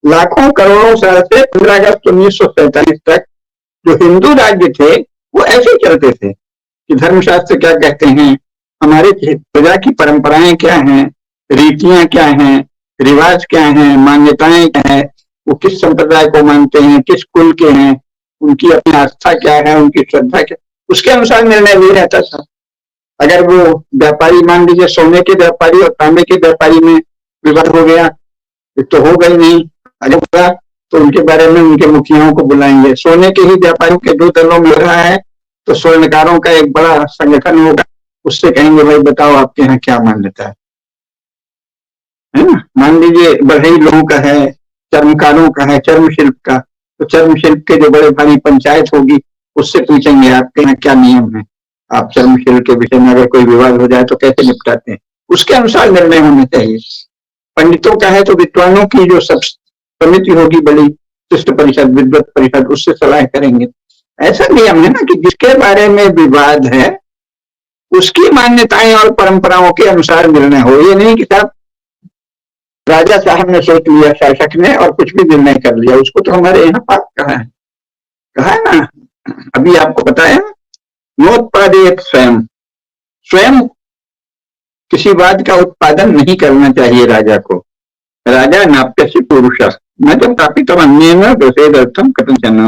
लाखों करोड़ों साल से 15 अगस्त 1947 तक जो हिंदू राज्य थे वो ऐसे चलते थे कि धर्मशास्त्र क्या कहते हैं, हमारे प्रजा की परंपराएं क्या हैं, रीतियां क्या हैं, रिवाज क्या हैं, मान्यताएं क्या है, वो किस संप्रदाय को मानते हैं, किस कुल के हैं, उनकी अपनी आस्था क्या है, उनकी श्रद्धा क्या, उसके अनुसार निर्णय लिया जाता था। अगर वो व्यापारी, मान लीजिए सोने के व्यापारी और तांबे के व्यापारी में विवाद हो गया तो हो गई नहीं, अगर होगा तो उनके बारे में उनके मुखियाओं को बुलाएंगे। सोने के ही व्यापारियों के 2 दलों में रहा है तो स्वर्णकारों का एक बड़ा संगठन होगा, उससे कहेंगे भाई बताओ आपके यहाँ क्या मान्यता है ना। मान लीजिए बढ़ई लोगों का है, चर्मकारों का है, चर्म शिल्प का, तो चर्म शिल्प के जो बड़े भारी पंचायत होगी उससे पूछेंगे आपके यहाँ क्या नियम है, आप चर्म शिल्प के विषय में अगर कोई विवाद हो जाए तो कैसे निपटाते हैं, उसके अनुसार निर्णय होने चाहिए। पंडितों का है तो विद्वानों की जो सब समिति होगी, बड़ी शिष्ट परिषद, विद्वत परिषद, उससे सलाह करेंगे। ऐसा नियम है ना कि जिसके बारे में विवाद है उसकी मान्यताएं और परंपराओं के अनुसार निर्णय हो। ये नहीं कि साहब राजा साहब ने सोच लिया, शासक ने, और कुछ भी निर्णय कर लिया, उसको तो हमारे यहाँ पाप कहा है ना, अभी आपको बताया, नोत्पादेत स्वयं, स्वयं किसी बात का उत्पादन नहीं करना चाहिए राजा को। राजा नाप्यस्य पुरुषः न तो प्रापितम अन्येन दोषेदर्थम कथंचन,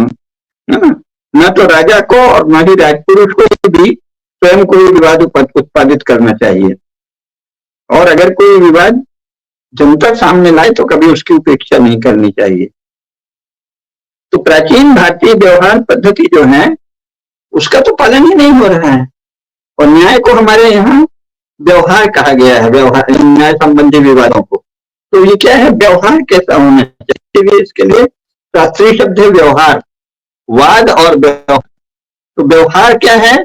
है ना। न तो राजा को और न ही राजपुरुष को भी स्वयं कोई विवाद उत्पादित करना चाहिए, और अगर कोई विवाद जनता सामने लाए तो कभी उसकी उपेक्षा नहीं करनी चाहिए। तो प्राचीन भारतीय व्यवहार पद्धति जो है उसका तो पालन ही नहीं हो रहा है, और न्याय को हमारे यहाँ व्यवहार कहा गया है, व्यवहार न्याय संबंधी विवादों को। तो ये क्या है, व्यवहार कैसा होना चाहिए, इसके लिए शास्त्रीय शब्द है व्यवहार, वाद और व्यवहार। तो व्यवहार क्या है,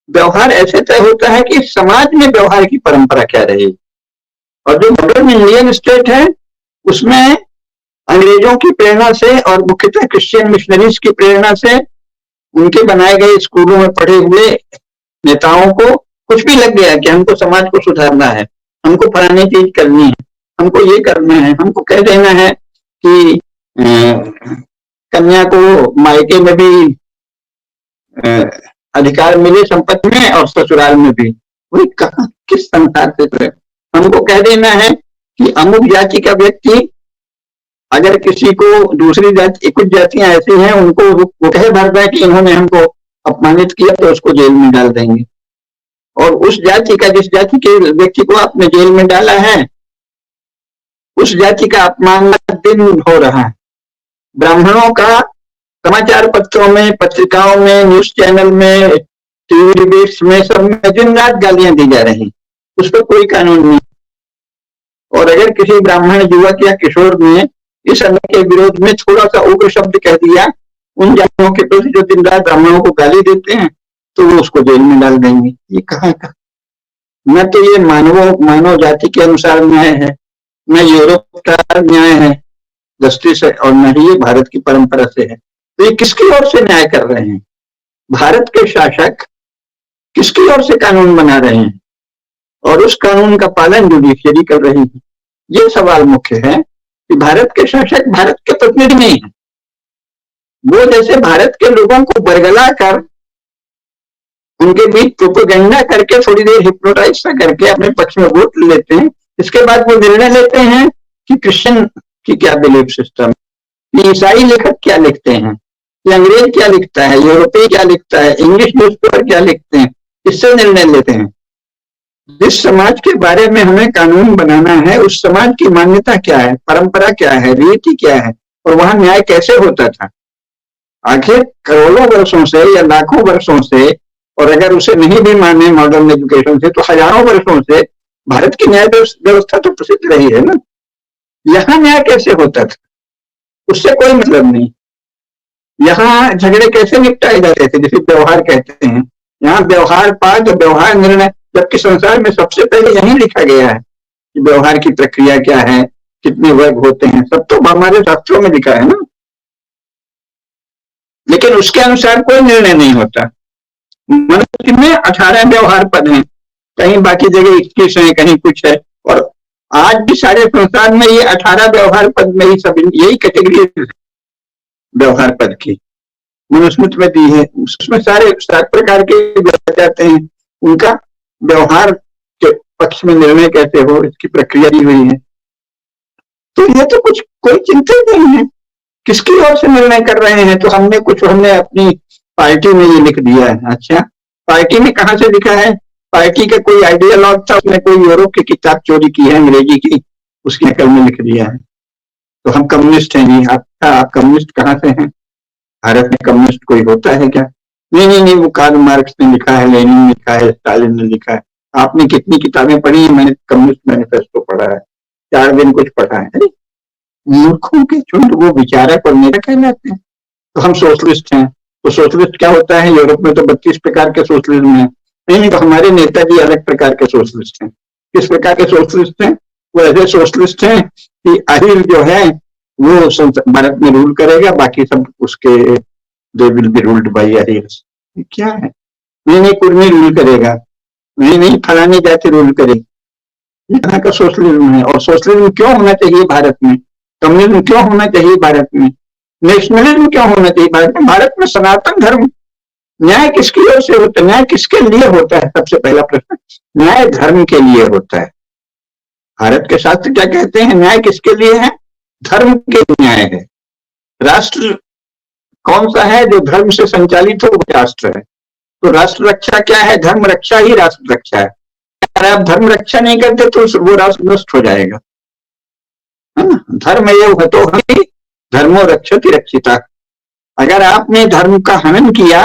व्यवहार ऐसे तय होता है कि समाज में व्यवहार की परंपरा क्या रहेगी। और जो मॉडर्न इंडियन स्टेट है उसमें अंग्रेजों की प्रेरणा से और मुख्यतः क्रिश्चियन मिशनरीज की प्रेरणा से उनके बनाए गए स्कूलों में पढ़े हुए नेताओं को कुछ भी लग गया कि हमको समाज को सुधारना है, हमको फलानी चीज करनी है, हमको ये करना है, हमको कह देना है कि कन्या को मायके में भी अधिकार मिले संपत्ति में और ससुराल में भी। वही कहा, किस संसार से हमको कह देना है कि अमुक जाति का व्यक्ति अगर किसी को दूसरी जाति, कुछ जातियां ऐसी हैं उनको वो कहे भरता है कि इन्होंने हमको अपमानित किया तो उसको जेल में डाल देंगे, और उस जाति का, जिस जाति के व्यक्ति को आपने जेल में डाला है उस जाति का अपमान दिन हो रहा है। ब्राह्मणों का समाचार पत्रों में, पत्रिकाओं में, न्यूज चैनल में, टीवी डिबेट्स में, सब में दिन रात गालियां दी जा रही, उस पर कोई कानून नहीं। और अगर किसी ब्राह्मण युवक या किशोर ने इस अन्य के विरोध में थोड़ा सा उग्र शब्द कह दिया उन जातियों के प्रति जो दिन रात ब्राह्मणों को गाली देते हैं, तो वो उसको जेल में डाल देंगे। ये कहाँ का न तो ये मानव जाति के अनुसार न्याय है, न यूरोप का न्याय है, जस्टिस है, और न ही ये भारत की परंपरा से है। तो ये किसकी ओर से न्याय कर रहे हैं? भारत के शासक किसकी ओर से कानून बना रहे हैं और उस कानून का पालन जुडिशियरी कर रही है? ये सवाल मुख्य है कि भारत के शासक भारत के प्रतिनिधि नहीं है। वो जैसे भारत के लोगों को बरगला कर उनके बीच प्रोपेगेंडा करके थोड़ी देर हिप्नोटाइज करके अपने पक्ष में वोट लेते हैं, इसके बाद वो निर्णय लेते हैं कि क्रिश्चियन की क्या बिलीफ सिस्टम, कि ईसाई लेखक क्या लिखते हैं, कि अंग्रेज क्या लिखता है, यूरोपीय क्या लिखता है, इंग्लिश न्यूज़पेपर क्या लिखते हैं, इससे निर्णय लेते हैं। जिस समाज के बारे में हमें कानून बनाना है उस समाज की मान्यता क्या है, परंपरा क्या है, रीति क्या है, और वहां न्याय कैसे होता था। आखिर करोड़ों वर्षों से या लाखों वर्षों से, और अगर उसे नहीं भी माने मॉडर्न एजुकेशन से, तो हजारों वर्षों से भारत की न्याय व्यवस्था तो प्रसिद्ध रही है ना। यहाँ न्याय कैसे होता था उससे कोई मतलब नहीं। यहाँ झगड़े कैसे निपटाए जाते थे, जिसे व्यवहार कहते हैं। यहाँ व्यवहार पाठ और व्यवहार निर्णय, जबकि संसार में सबसे पहले यही लिखा गया है कि व्यवहार की प्रक्रिया क्या है, कितने वर्ग होते हैं, सब तो हमारे शास्त्रों में लिखा है ना। लेकिन उसके अनुसार कोई निर्णय नहीं होता। मनुष्य में 18 व्यवहार पद हैं, कहीं बाकी जगह 21 है, कहीं कुछ है, और आज भी सारे संसार में ये 18 व्यवहार पद में ही सब यही कैटेगरी व्यवहार पद की मनुस्मृति में दी है। उसमें सारे 7 प्रकार के जाते हैं, उनका व्यवहार के पक्ष में निर्णय कैसे हो इसकी प्रक्रिया दी हुई है। तो ये तो कुछ कोई चिंता नहीं है किसकी ओर से निर्णय कर रहे हैं। तो हमने अपनी पार्टी में ये लिख दिया है। अच्छा, पार्टी में कहाँ से लिखा है? पार्टी का कोई आइडियालॉग था, उसने कोई यूरोप की किताब चोरी की है अंग्रेजी की, उसकी नकल में लिख दिया है। तो हम कम्युनिस्ट हैं जी। आप कम्युनिस्ट कहाँ से हैं? भारत में कम्युनिस्ट कोई होता है क्या? नहीं, वो कार्ल मार्क्स ने लिखा है, लेनिन ने लिखा है, स्टालिन ने लिखा है। आपने कितनी किताबें पढ़ी है? मैंने कम्युनिस्ट मैनिफेस्टो पढ़ा है, 4 दिन कुछ पढ़ा है। मूर्खों के झुंड वो विचारक और नेता कहलाते हैं। तो हम सोशलिस्ट हैं। तो सोशलिस्ट क्या होता है? यूरोप में तो 32 प्रकार के सोशलिज्म है। नहीं, तो हमारे नेताजी अलग प्रकार के सोशलिस्ट हैं। किस प्रकार के सोशलिस्ट हैं? वो ऐसे सोशलिस्ट हैं कि अहिर जो है वो भारत में रूल करेगा, बाकी सब उसके they will be ruled by Ahirs. क्या है? नहीं, कुर्मी रूल करेगा, नहीं फलानी जाति रूल करेगी। ये तरह का सोशलिज्म है। और सोशलिज्म क्यों होना चाहिए भारत में? कम्युनिज्म क्यों होना चाहिए भारत में? नेशनलिज्म क्यों होना चाहिए भारत में? भारत में सनातन धर्म। न्याय किसकी ओर से होता है? न्याय किसके लिए होता है? सबसे पहला प्रश्न, न्याय धर्म के लिए होता है। भारत के शास्त्र क्या कहते हैं? न्याय किसके लिए है? धर्म के न्याय है। राष्ट्र कौन सा है? जो धर्म से संचालित हो वो राष्ट्र है। तो राष्ट्र रक्षा क्या है? धर्म रक्षा ही राष्ट्र रक्षा है। अगर आप धर्म रक्षा नहीं करते तो वो राष्ट्र नष्ट हो जाएगा, है ना। धर्म एव हतो हनि धर्मो रक्षति रक्षिता। अगर आपने धर्म का हनन किया,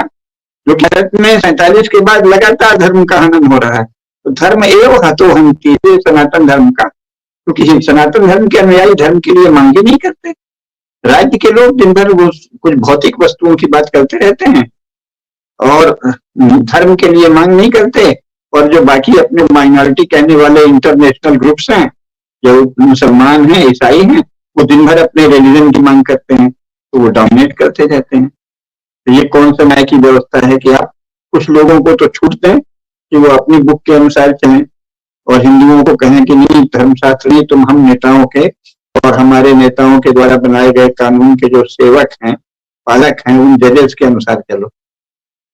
जो भारत में 47 के बाद लगातार धर्म का हनन हो रहा है, तो धर्म एव हतो हन्ति, सनातन धर्म का। क्योंकि सनातन धर्म के अनुयायी धर्म के लिए मांग ही नहीं करते। राज्य के लोग दिन भर वो कुछ भौतिक वस्तुओं की बात करते रहते हैं और धर्म के लिए मांग नहीं करते। और जो बाकी अपने माइनॉरिटी कहने वाले इंटरनेशनल ग्रुप्स हैं, जो मुसलमान हैं, ईसाई हैं, वो दिन भर अपने रिलीजन की मांग करते हैं, तो वो डोमिनेट करते रहते हैं। तो ये कौन सा न्याय की व्यवस्था है कि आप कुछ लोगों को तो छूट दें कि वो अपनी बुक के अनुसार चलें, और हिंदुओं को कहें कि नहीं, धर्मशास्त्र नहीं, तुम हम नेताओं के और हमारे नेताओं के द्वारा बनाए गए कानून के जो सेवक हैं, पालक हैं, उन जजेस के अनुसार चलो।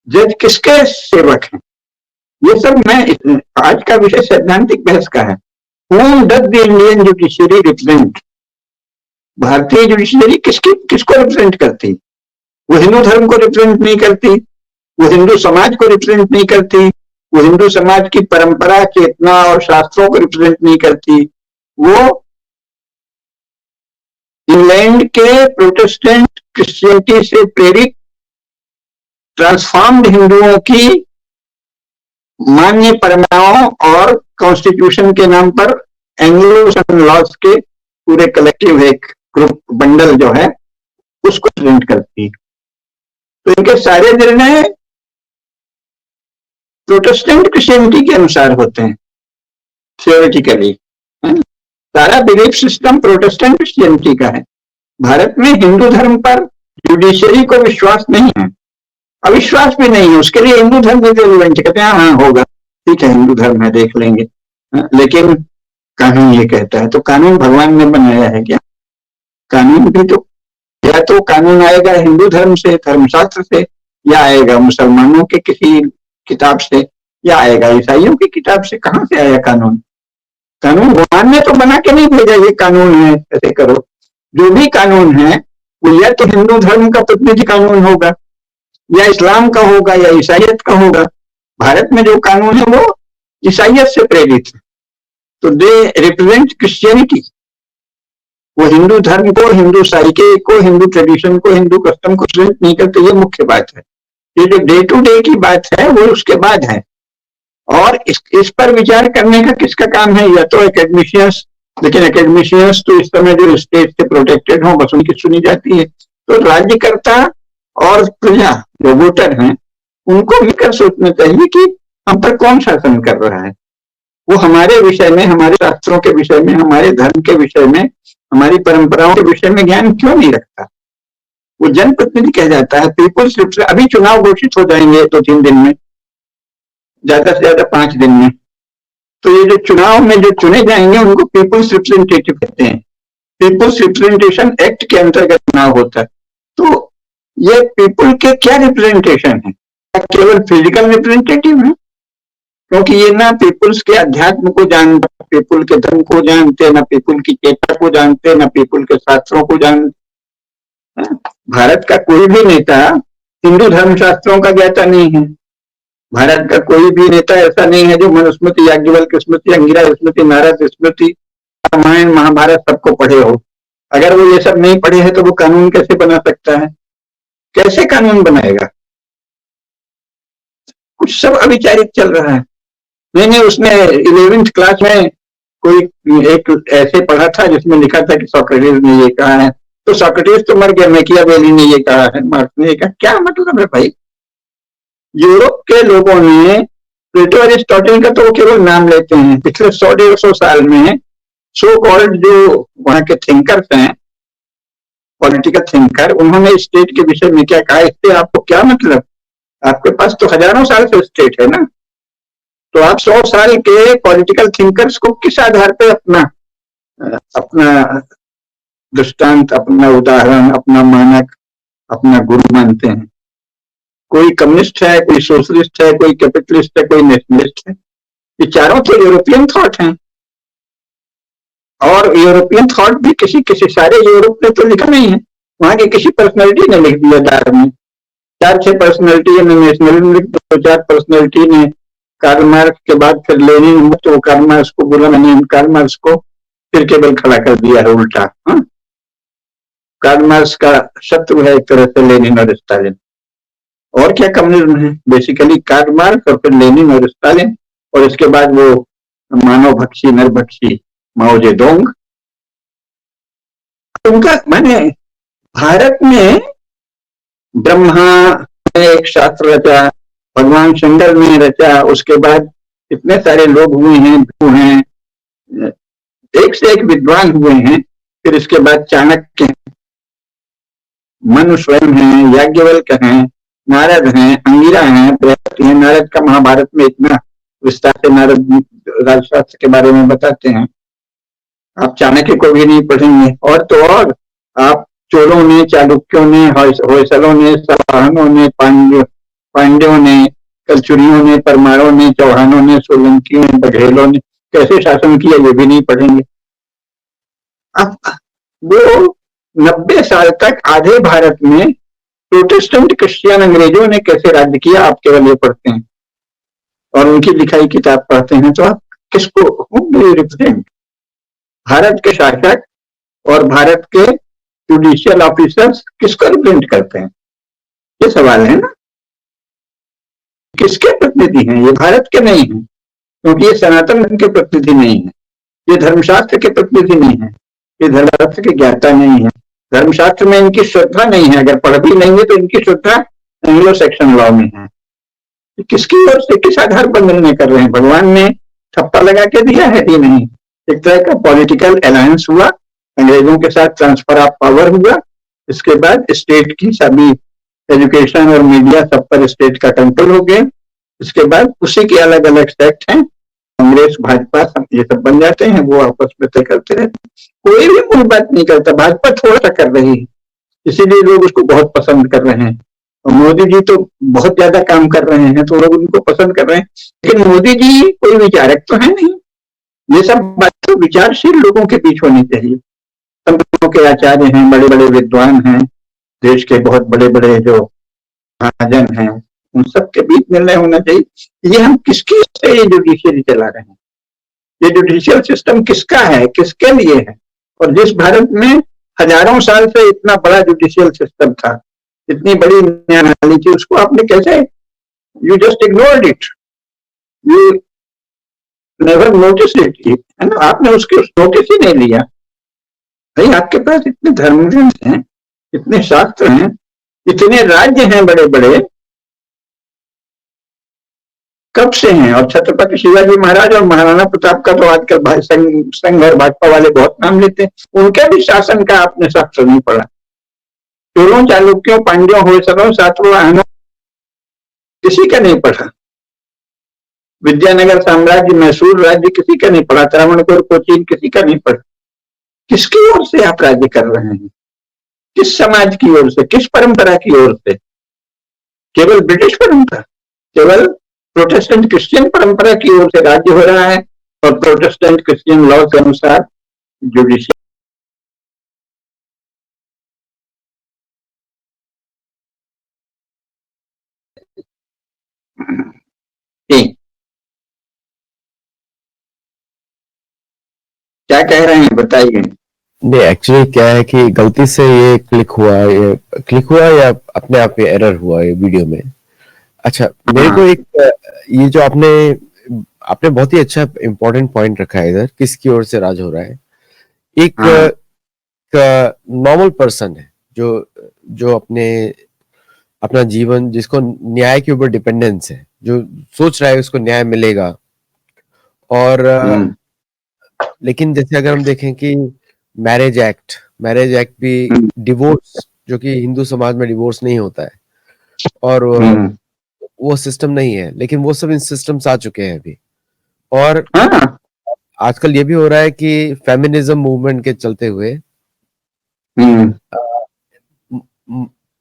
जज किसके सेवक हैं? ये सब मैं आज का विषय सैद्धांतिक बहस का है। Whom does the Indian judiciary represent? भारतीय जुडिशरी किसको रिप्रेजेंट करती? वो हिंदू धर्म को रिप्रेजेंट नहीं करती, वो हिंदू समाज को रिप्रेजेंट नहीं करती, वो हिंदू समाज की परंपरा, चेतना और शास्त्रों को रिप्रेजेंट नहीं करती। वो इंग्लैंड के प्रोटेस्टेंट क्रिश्चियनिटी से प्रेरित ट्रांसफॉर्म्ड हिंदुओं की मान्य परंपराओं और कॉन्स्टिट्यूशन के नाम पर एंग्लो लॉज के पूरे कलेक्टिव एक ग्रुप बंडल जो है उसको प्रेजेंट करती है। तो इनके सारे निर्णय प्रोटेस्टेंट क्रिश्चियनिटी के अनुसार होते हैं। थियोरिटिकली। सारा बिलीफ सिस्टम प्रोटेस्टेंट क्रिश्चियनिटी का है। भारत में हिंदू धर्म पर जुडिशरी को विश्वास नहीं है, अविश्वास भी नहीं है। उसके लिए हिंदू धर्म भी रिलेवेंट, कहते हैं हाँ होगा, ठीक है हिंदू धर्म है देख लेंगे। लेकिन कानून ये कहता है, तो कानून भगवान ने बनाया है क्या? कानून भी तो, या तो कानून आएगा हिंदू धर्म से, धर्मशास्त्र से, या आएगा मुसलमानों के किसी किताब से, या आएगा ईसाइयों की किताब से। कहां से आया कानून? कानून भगवान ने तो बना के नहीं भेजा ये कानून है ऐसे करो। जो भी कानून है वो या तो हिंदू धर्म का प्रतिनिधि कानून होगा, या इस्लाम का होगा, या ईसाइयत का होगा। भारत में जो कानून है वो ईसाइयत से प्रेरित है, तो दे रिप्रेजेंट क्रिश्चियनिटी। वो हिंदू धर्म को, हिंदू साइके को, हिंदू ट्रेडिशन को, हिंदू कस्टम को रिप्रेजेंट नहीं करते। ये मुख्य बात है। ये जो डे टू डे की बात है वो उसके बाद है, और इस पर विचार करने का किसका काम है? या तो एकेडमिशियंस, लेकिन एकेडमिशियंस तो इस समय जो स्टेट से प्रोटेक्टेड हो बस उनकी सुनी जाती है। तो राज्यकर्ता और प्रजा जो वोटर हैं उनको मिलकर सोचना चाहिए कि हम पर कौन शासन कर रहा है। वो हमारे विषय में, हमारे शास्त्रों के विषय में, हमारे धर्म के विषय में, हमारी परंपराओं के विषय में ज्ञान क्यों नहीं रखता? वो जनप्रतिनिधि कह जाता है, पीपुल्स रिप्रेजेंटेटिव। अभी चुनाव घोषित हो जाएंगे 2-3 दिन में, ज्यादा से ज्यादा 5 दिन में। तो ये जो चुनाव में जो चुने जाएंगे उनको पीपुल्स रिप्रेजेंटेटिव कहते हैं। पीपुल्स रिप्रेजेंटेशन एक्ट के अंतर्गत चुनाव होता है। तो ये पीपुल के क्या रिप्रेजेंटेशन है? केवल फिजिकल रिप्रेजेंटेटिव है? क्योंकि ये ना पीपुल्स के अध्यात्म को जानते, पीपुल के धर्म को जानते, ना पीपुल की चेतना को जानते, ना पीपुल के शास्त्रों को जानते। भारत का कोई भी नेता हिंदू धर्मशास्त्रों का ज्ञाता नहीं है। भारत का कोई भी नेता ऐसा नहीं है जो मनुस्मृति, याज्ञवल्क्य स्मृति, अंगिरा स्मृति, नारद स्मृति, रामायण महाभारत सबको पढ़े हो। अगर वो ये सब नहीं पढ़े हैं तो वो कानून कैसे बना सकता है? कैसे कानून बनाएगा? कुछ सब अविचारित चल रहा है। मैंने उसने 11th क्लास में कोई एक ऐसे पढ़ा था जिसमें लिखा था कि सोक्रेटिस ने ये कहा है, तो सोक्रेटिस तो मर गया, मैकियावेली ने ये कहा है, मार्क्स ने ये कहा। क्या मतलब है भाई? यूरोप के लोगों ने प्लेटो अरिस्टोटल का तो केवल नाम लेते हैं। पिछले 100-150 साल में सो कॉल्ड जो वहां के थिंकर्स हैं, पॉलिटिकल थिंकर, उन्होंने स्टेट के विषय में क्या कहा? इससे आपको क्या मतलब? आपके पास तो हजारों साल से स्टेट है ना, तो आप 100 साल के पॉलिटिकल थिंकर्स को किस आधार पे अपना दृष्टांत, अपना उदाहरण, अपना मानक, अपना गुरु मानते हैं? कोई कम्युनिस्ट है, कोई सोशलिस्ट है, कोई कैपिटलिस्ट है, कोई नेशनलिस्ट है। ये चारों तो यूरोपियन थॉट हैं, और यूरोपियन थॉट भी किसी सारे यूरोप ने तो लिखा नहीं है, वहां की किसी पर्सनैलिटी ने लिख दिया। दार में 4-6 पर्सनैलिटी ने, नेशनलिज्म लिख दिया, 4 पर्सनैलिटी ने। कार्ल मार्क्स के बाद फिर लेनिन, तो कार्ल मार्क्स को बोला मैंने, कार्ल मार्क्स को फिर केवल खड़ा कर दिया है उल्टा। कार्ल मार्क्स का शत्रु है एक तरह से लेनिन और स्टालिन। और क्या कम्युनिज्म है? बेसिकली कार्ल मार्क्स और फिर लेनिन और स्टालिन, और इसके बाद वो मानव भक्षी, नरभक्षी माओ जेडोंग। उनका माने भारत में ब्रह्मा ने एक शास्त्र रचा, भगवान शंकर ने रचा, उसके बाद इतने सारे लोग हुए हैं, एक से एक विद्वान हुए हैं। फिर इसके बाद चाणक्य, मनु स्वयं है, याज्ञवल्क्य हैं, नारद हैं, अंगिरा हैं, बृहस्पति हैं। नारद का महाभारत में इतना विस्तार से नारद राजशास्त्र के बारे में बताते हैं। आप चाणक्य को भी नहीं पढ़ेंगे। और तो और आप चोलों ने, चालुक्यों ने, होयसलों ने, साहनों ने, पांड्यों ने, कलचुरियों ने, परमारों ने, चौहानों ने, सोलंकियों ने, बघेलों ने कैसे शासन किया ये भी नहीं पढ़ेंगे। अब वो 90 साल तक आधे भारत में प्रोटेस्टेंट क्रिश्चियन अंग्रेजों ने कैसे राज्य किया आप केवल ये पढ़ते हैं और उनकी लिखाई किताब पढ़ते हैं, तो आप किसको रिप्रेजेंट? भारत के शासक और भारत के जुडिशियल ऑफिसर्स किसको रिप्रेजेंट करते हैं? ये सवाल है ना। किसके प्रतिनिधि हैं? ये भारत के नहीं है, क्योंकि ये सनातन धर्म के प्रतिनिधि नहीं है, ये धर्मशास्त्र के प्रतिनिधि नहीं है, ये धर्मशास्त्र के ज्ञाता नहीं है। धर्मशास्त्र में इनकी श्रद्धा नहीं है, अगर पढ़ भी नहीं है तो इनकी श्रद्धा एंग्लो सेक्शन लॉ में है। किसकी ओर से, किस आधार पर निर्णय कर रहे हैं? भगवान ने ठप्पा लगा के दिया है ही नहीं। एक तरह का पॉलिटिकल अलायंस हुआ, अंग्रेजों के साथ ट्रांसफर ऑफ पावर हुआ। इसके बाद स्टेट की सभी एजुकेशन और मीडिया सब पर स्टेट का कंट्रोल हो गया। इसके बाद उसी के अलग अलग सेक्ट हैं, कांग्रेस भाजपा सब ये सब बन जाते हैं, वो आपस में तय करते रहते हैं। कोई भी कोई बात नहीं करता, भाजपा थोड़ा सा कर रही है, इसीलिए लोग उसको बहुत पसंद कर रहे हैं। और मोदी जी तो बहुत ज्यादा काम कर रहे हैं तो लोग उनको पसंद कर रहे हैं। लेकिन मोदी जी कोई विचारक तो है नहीं। ये सब बातें तो विचारशील लोगों के बीच होनी चाहिए। संतों के आचार्य हैं, बड़े बड़े विद्वान हैं, देश के बहुत बड़े बड़े जो महाजन हैं, उन सब के बीच निर्णय होना चाहिए। ये हम किसकी से ये जुडिशियरी चला रहे हैं? ये जुडिशियल सिस्टम किसका है, किसके लिए है? और जिस भारत में हजारों साल से इतना बड़ा जुडिशियल सिस्टम था, इतनी बड़ी न्यायालय थी, उसको आपने कैसे, you just ignored it, you never notice it, है ना? आपने उसके नोटिस ही नहीं लिया। भाई आपके पास इतने धर्मग्रंथ हैं, इतने शास्त्र हैं, इतने राज्य हैं बड़े बड़े, कब से हैं? और छत्रपति शिवाजी महाराज और महाराणा प्रताप का तो आजकल संघ और भाजपा वाले बहुत नाम लेते हैं, उनके भी शासन का आपने शास्त्र नहीं पढ़ा। चोलों, चालुक्यों, पांड्यों, होयसलों, सातवाहनों, किसी का नहीं पढ़ा। विद्यानगर साम्राज्य, मैसूर राज्य, किसी का नहीं पढ़ा। त्रावणकोर, कोचीन, किसी का नहीं पढ़ा। किसकी ओर से आप राज्य कर रहे हैं? किस समाज की ओर से, किस परंपरा की ओर से? केवल ब्रिटिश परंपरा, केवल प्रोटेस्टेंट क्रिश्चियन परंपरा की ओर से राज्य हो रहा है। और प्रोटेस्टेंट क्रिश्चियन लॉ के अनुसार जुडिशियल क्या कह रहे हैं बताइए। नहीं, एक्चुअली क्या है कि गलती से ये क्लिक हुआ या अपने आप में एरर हुआ ये वीडियो में। अच्छा, मेरे को एक ये जो आपने बहुत ही अच्छा इंपॉर्टेंट पॉइंट रखा है इधर, किसकी ओर से राज हो रहा है। एक नॉर्मल पर्सन है जो जो अपना जीवन, जिसको न्याय के ऊपर डिपेंडेंस है, जो सोच रहा है उसको न्याय मिलेगा। और लेकिन जैसे अगर हम देखें कि मैरिज एक्ट भी, डिवोर्स, जो कि हिंदू समाज में डिवोर्स नहीं होता है, और वो सिस्टम नहीं है, लेकिन वो सब इन सिस्टम्स आ चुके हैं अभी। और आजकल ये भी हो रहा है कि फेमिनिज्म मूवमेंट के चलते हुए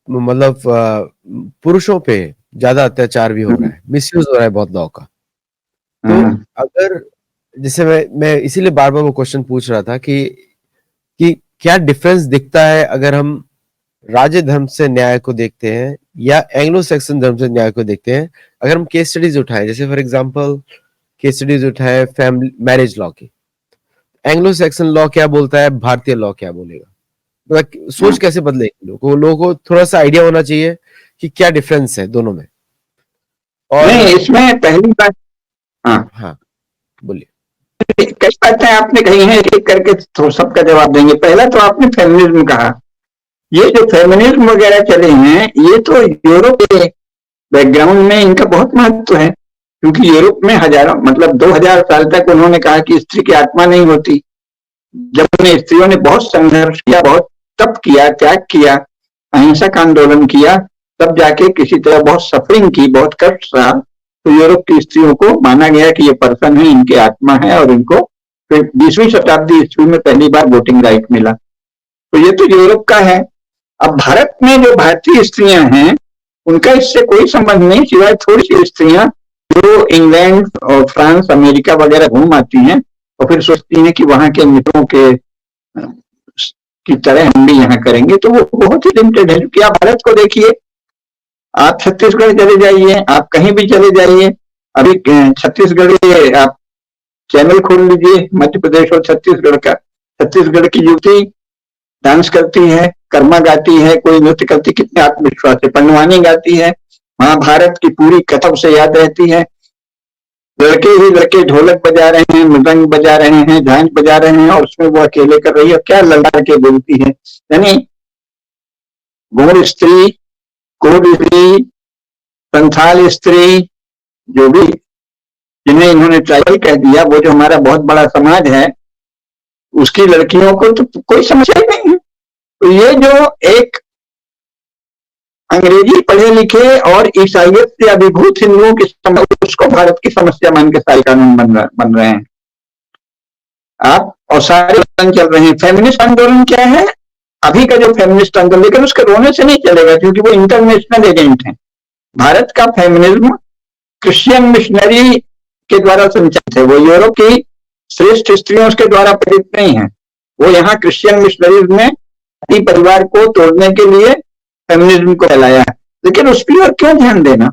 मतलब पुरुषों पे ज्यादा अत्याचार भी हो रहा है, मिसयूज हो रहा है बहुत लॉ का। तो अगर जैसे मैं इसीलिए बार बार वो क्वेश्चन पूछ रहा था कि क्या डिफरेंस दिखता है अगर हम राज्य धर्म से न्याय को देखते हैं या एंग्लो सैक्सन धर्म से न्याय को देखते हैं। अगर हम केस स्टडीज उठाएं, जैसे फॉर एग्जांपल केस स्टडीज उठाएं फैमिली मैरिज लॉ की, एंग्लो सैक्सन लॉ क्या बोलता है, भारतीय लॉ क्या बोलेगा, मतलब सोच कैसे बदलेगी लोगों को थोड़ा सा आइडिया होना चाहिए कि क्या डिफरेंस है दोनों में। और नहीं, इसमें पहली बात, हाँ बोलिए। कई बातें आपने कही हैं, एक एक करके तो सबका जवाब देंगे। पहला तो आपने फेमिनिज्म कहा। ये जो फेमिनिज्म वगैरह चले हैं, ये तो यूरोप के बैकग्राउंड में इनका बहुत महत्व है, क्योंकि यूरोप में हजारों, मतलब 2000 साल तक उन्होंने कहा कि स्त्री की आत्मा नहीं होती। जब उन्हें स्त्रियों ने बहुत संघर्ष किया, बहुत तप किया, त्याग किया, अहिंसक आंदोलन किया, तब जाके किसी तरह बहुत सफरिंग की, बहुत कष्ट रहा, तो यूरोप की स्त्रियों को माना गया कि ये पर्सन है, इनकी आत्मा है, और इनको फिर 20वीं शताब्दी ईस्वी में पहली बार वोटिंग राइट मिला। तो ये तो यूरोप का है। अब भारत में जो भारतीय स्त्रियां हैं, उनका इससे कोई संबंध नहीं, सिवाय थोड़ी सी स्त्रियां जो इंग्लैंड और फ्रांस, अमेरिका वगैरह घूम आती हैं और फिर सोचती हैं कि वहां के मित्रों के की तरह हम भी यहाँ करेंगे, तो वो बहुत ही लिमिटेड है। क्योंकि आप भारत को देखिए, आप छत्तीसगढ़ चले जाइए, आप कहीं भी चले जाइए, अभी छत्तीसगढ़ के आप चैनल खोल लीजिए, मध्य प्रदेश और छत्तीसगढ़ का। छत्तीसगढ़ की युवती डांस करती है, कर्मा गाती है, कोई नृत्य करती, कितने आत्मविश्वास से पंडवानी गाती है, महाभारत की पूरी कथा उसे याद रहती है। लड़के ही लड़के ढोलक बजा रहे हैं, मृदंग बजा रहे हैं, झांझ बजा रहे हैं, और उसमें वो अकेले कर रही है, क्या लगा के बोलती है। यानी गौर स्त्री, कोड स्त्री, संथाल स्त्री, जो भी जिन्हें जिन्हें इन्होंने ट्राइबल कह दिया, वो जो हमारा बहुत बड़ा समाज है, उसकी लड़कियों को तो कोई समस्या ही नहीं है। तो ये जो एक अंग्रेजी पढ़े लिखे और ईसाइयत से अभिभूत हिंदुओं की समस्या, उसको भारत की समस्या मान के सारे कानून बन रहे हैं आप, और सारे आंदोलन चल रहे हैं। फेमिनिस्ट आंदोलन क्या है? अभी का जो फेमिनिस्ट आंदोलन, लेकिन उसके रोने से नहीं चलेगा, क्योंकि वो इंटरनेशनल एजेंट है। भारत का फेमिनिज्म क्रिश्चियन मिशनरी के द्वारा संचालित है। वो यूरोप की श्रेष्ठ स्त्रियों के द्वारा प्रेरित नहीं है। वो यहाँ क्रिश्चियन मिशनरीज ने अपनी परिवार को तोड़ने के लिए फेमिनिज्म को फैलाया है। लेकिन उस पर क्यों ध्यान देना?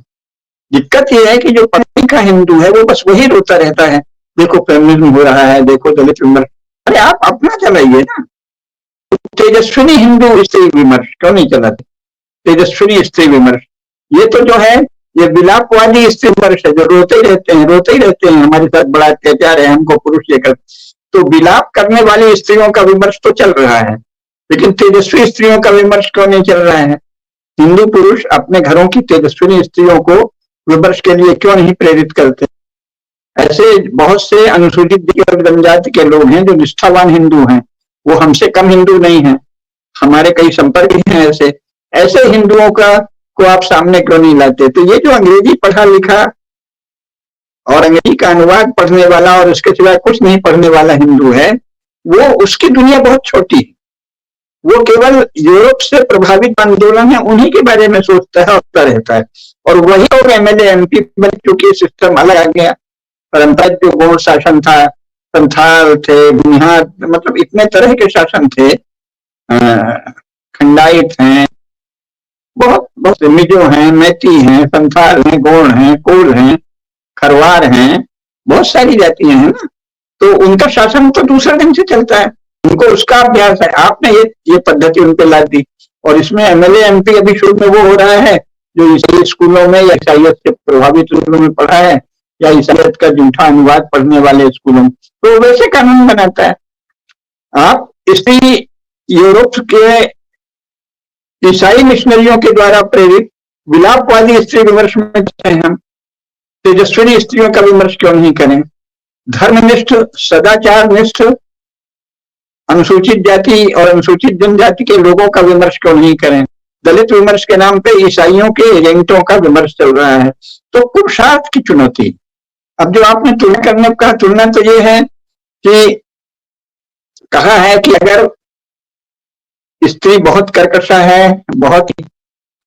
दिक्कत यह है कि जो पढ़ने का हिंदू है वो बस वही रोता रहता है, देखो फेमिनिज्म हो रहा है, देखो दलित विमर्श। अरे आप अपना चलाइए ना। तेजस्विनी हिंदू स्त्री विमर्श क्यों नहीं चलाते? तेजस्विनी स्त्री विमर्श, ये तो जो है ये विलापवादी स्त्री विमर्श है, जो रोते ही रहते हैं, हमारे साथ बड़ा अत्याचार है, हमको पुरुष ये कर। तो विलाप करने वाली स्त्रियों का विमर्श तो चल रहा है, लेकिन तेजस्वी स्त्रियों का विमर्श क्यों नहीं चल रहा है? हिंदू पुरुष अपने घरों की तेजस्विनी स्त्रियों को विमर्श के लिए क्यों नहीं प्रेरित करते? ऐसे बहुत से अनुसूचित जाति और जनजाति के लोग हैं जो निष्ठावान हिंदू हैं, वो हमसे कम हिंदू नहीं है, हमारे कई संपर्क हैं ऐसे हिंदुओं को आप सामने क्यों नहीं लाते? तो ये जो अंग्रेजी पढ़ा लिखा और अंग्रेजी का अनुवाद पढ़ने वाला और उसके सिवाय कुछ नहीं पढ़ने वाला हिंदू है, वो उसकी दुनिया बहुत छोटी है। वो केवल यूरोप से प्रभावित आंदोलन है उन्हीं के बारे में सोचता है, होता रहता है। और वही लोग एमएलए एमपी बन चुके, सिस्टम अलग आ गया। परंपरागत जो गौड़ शासन था, संथाल थे, बिहार, मतलब इतने तरह के शासन थे, खंडाइत हैं, बहुत मिजो हैं, मैती हैं, संथाल हैं, गौड़ हैं, कोल हैं, खरवार हैं, बहुत सारी जातियां हैं ना। तो उनका शासन तो दूसरे ढंग से चलता है, उनको उसका अभ्यास है। आपने ये पद्धति उन पे ला दी, और इसमें एमएलए एमपी अभी शुरू में वो हो रहा है जो ईसाई स्कूलों में या ईसाइयत से प्रभावित स्कूलों में पढ़ा है, या ईसाइयत का झूठा अनुवाद पढ़ने वाले स्कूलों में, तो वैसे कानून बनाता है। आप इसी यूरोप के ईसाई मिशनरियों के द्वारा प्रेरित विलापवादी स्त्री विमर्श में हम तेजस्विनी स्त्रियों का विमर्श क्यों नहीं करें? धर्मनिष्ठ, सदाचार निष्ठ अनुसूचित जाति और अनुसूचित जनजाति के लोगों का विमर्श क्यों नहीं करें? दलित विमर्श के नाम पे ईसाइयों के एजेंटों का विमर्श चल रहा है। तो पुरुषार्थ की चुनौती। अब जो आपने तुलना करने का, तुलना तो ये है कि कहा है कि अगर स्त्री बहुत कर्कशा है, बहुत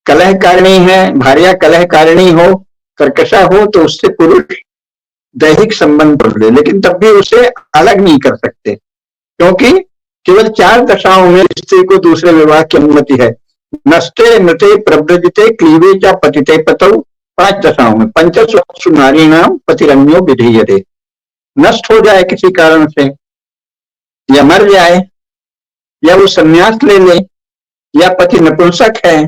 कलहकारिणी है, भार्या कलहकारिणी हो, कर्कशा हो, तो उससे पुरुष दैहिक संबंध तोड़ ले, लेकिन तब भी उसे अलग नहीं कर सकते, क्योंकि केवल 4 दशाओं में स्त्री को दूसरे विवाह की अनुमति है। नष्टे मृते प्रव्रजते क्लीवे चा पतिते पतौ, 5 दशाओं में। पंचसु नारीणाम पतिरन्यो विधीयते। नष्ट हो जाए किसी कारण से, या मर जाए, या वो संन्यास ले ले, या पति नपुंसक है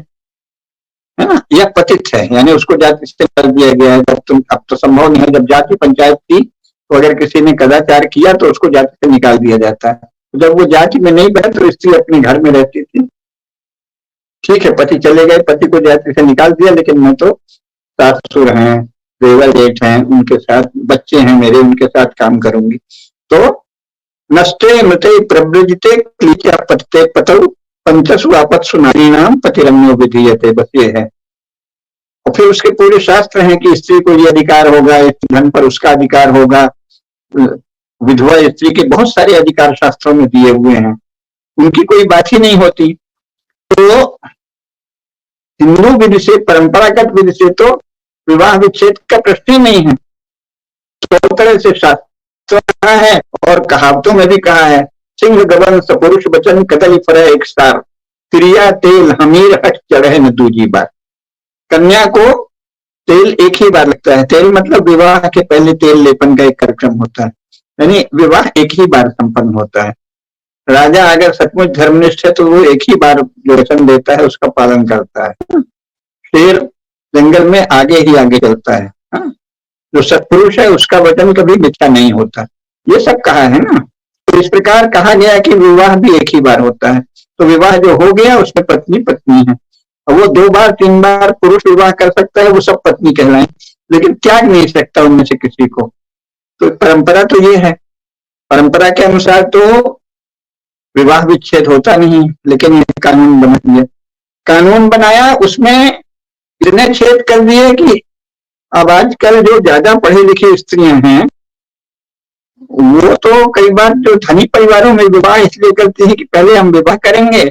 ना, या पतित है, यानी उसको जाति से कर दिया गया है। अब तो संभव नहीं है, जब जाति पंचायत थी तो अगर किसी ने कदाचार किया तो उसको जाति से निकाल दिया जाता है। जब वो जाति में नहीं बैठे तो स्त्री अपने घर में रहती थी। ठीक है, पति चले गए, पति को जाति से निकाल दिया, लेकिन मैं तो सासुर हैं, देवर जेठ हैं, उनके साथ बच्चे हैं मेरे, उनके साथ काम करूंगी। तो नष्टे मृते प्रव्रजते क्लीचा पतिते पतौ पंचसु आपत्सु नारीणाम पतिरन्यो विधीयते। बस ये है। और फिर उसके पूरे शास्त्र हैं कि स्त्री को ये अधिकार होगा, धन पर उसका अधिकार होगा, विधवा स्त्री के बहुत सारे अधिकार शास्त्रों में दिए हुए हैं, उनकी कोई बात ही नहीं होती। तो हिंदू विधि से, परंपरागत विधि से तो विवाह विच्छेद का प्रश्न ही नहीं है। तो तरह से शास्त्र कहा है और कहावतों में भी कहा है, सिंह गवन सपुरुष बचन कदली फर एक सार, क्रिया तेल हमीर हट चढ़े न दूजी बार। कन्या को तेल एक ही बार लगता है। तेल मतलब विवाह के पहले तेल लेपन का एक कार्यक्रम होता है, यानी विवाह एक ही बार संपन्न होता है। राजा अगर सचमुच धर्मनिष्ठ है तो वो एक ही बार जो वचन देता है उसका पालन करता है। शेर जंगल में आगे ही आगे चलता है। जो सत्पुरुष है उसका वचन कभी मिथ्या नहीं होता। ये सब कहा है ना। तो इस प्रकार कहा गया कि विवाह भी एक ही बार होता है। तो विवाह जो हो गया उसमें पत्नी पत्नी है, और वो 2 बार 3 बार पुरुष विवाह कर सकता है, वो सब पत्नी कहलाएं, लेकिन त्याग नहीं सकता उनमें से किसी को। तो परंपरा तो ये है, परंपरा के अनुसार तो विवाह विच्छेद होता नहीं, लेकिन ये कानून बना दिया, कानून बनाया, उसमें इतने छेद कर दिए कि अब आजकल जो ज्यादा पढ़ी लिखी स्त्रियां हैं वो तो कई बार जो धनी परिवारों में विवाह इसलिए करती है कि पहले हम विवाह करेंगे,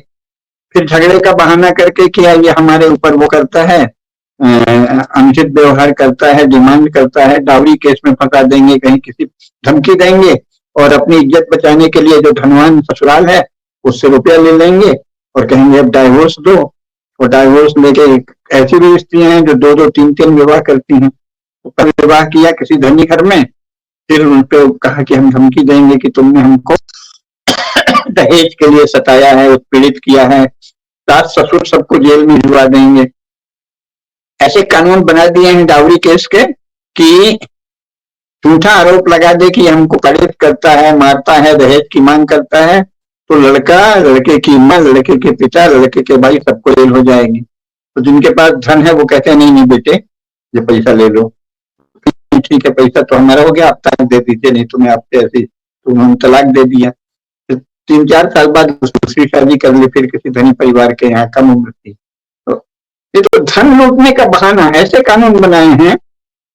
फिर झगड़े का बहाना करके कि ये हमारे ऊपर वो करता है, अनुचित व्यवहार करता है, डिमांड करता है, डावरी केस में फंसा देंगे, कहीं किसी धमकी देंगे, और अपनी इज्जत बचाने के लिए जो धनवान ससुराल है उससे रुपया ले लेंगे और कहेंगे अब डाइवोर्स दो, और डाइवोर्स लेके ऐसी भी स्त्रियां हैं जो 2-2, 3-3 विवाह करती हैं। पहले विवाह किया किसी धनी घर में, फिर उनको कहा कि हम धमकी देंगे कि तुमने हमको दहेज के लिए सताया है, उत्पीड़ित किया है, सास ससुर सबको जेल में भिजवा देंगे। ऐसे कानून बना दिए हैं डावरी केस के कि झूठा आरोप लगा दे कि हमको पीड़ित करता है, मारता है, दहेज की मांग करता है, तो लड़का, लड़के की माँ, लड़के के पिता, लड़के के भाई सबको जेल हो जाएगी। तो जिनके पास धन है वो कहते हैं नहीं नहीं बेटे ये पैसा ले लो, ठीक है पैसा तो हमारा हो गया, आप तलाक दे दीजिए, नहीं तुम्हें आपसे ऐसी, तुमने तलाक दे दिया। 3-4 साल बाद दूसरी शादी कर ली, फिर किसी धनी परिवार के यहाँ, कम उम्र थी। तो ये तो धन लूटने का बहाना। ऐसे कानून बनाए हैं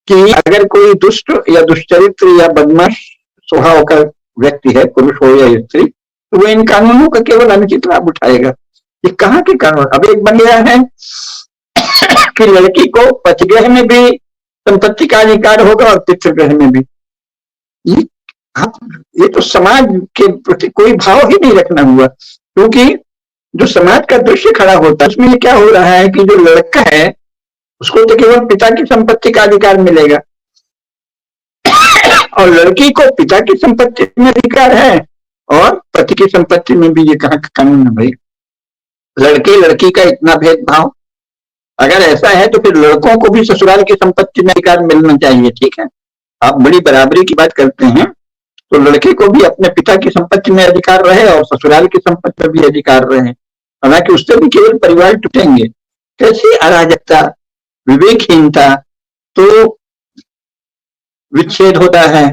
कि अगर कोई दुष्ट या दुष्चरित्र या बदमाश स्वभाव का व्यक्ति है, पुरुष हो या स्त्री, तो वो इन कानूनों का केवल अनुचित लाभ उठाएगा। ये कहाँ के कानून? अब एक बन गया है कि लड़की को पतिगृह में भी संपत्ति का अधिकार होगा और पितृगृह में भी। ये तो समाज के प्रति कोई भाव ही नहीं रखना हुआ, क्योंकि जो समाज का दृश्य खड़ा होता है उसमें क्या हो रहा है कि जो लड़का है उसको तो केवल पिता की संपत्ति का अधिकार मिलेगा और लड़की को पिता की संपत्ति में अधिकार है और पति की संपत्ति में भी। ये कहाँ का कानून है भाई? लड़के लड़की का इतना भेदभाव, अगर ऐसा है तो फिर लड़कों को भी ससुराल की संपत्ति में अधिकार मिलना चाहिए। ठीक है, आप बड़ी बराबरी की बात करते हैं तो लड़के को भी अपने पिता की संपत्ति में अधिकार रहे और ससुराल की संपत्ति में भी अधिकार रहे, हालांकि उससे भी केवल परिवार टूटेंगे। कैसी अराजकता, विवेकहीनता। तो विच्छेद होता है,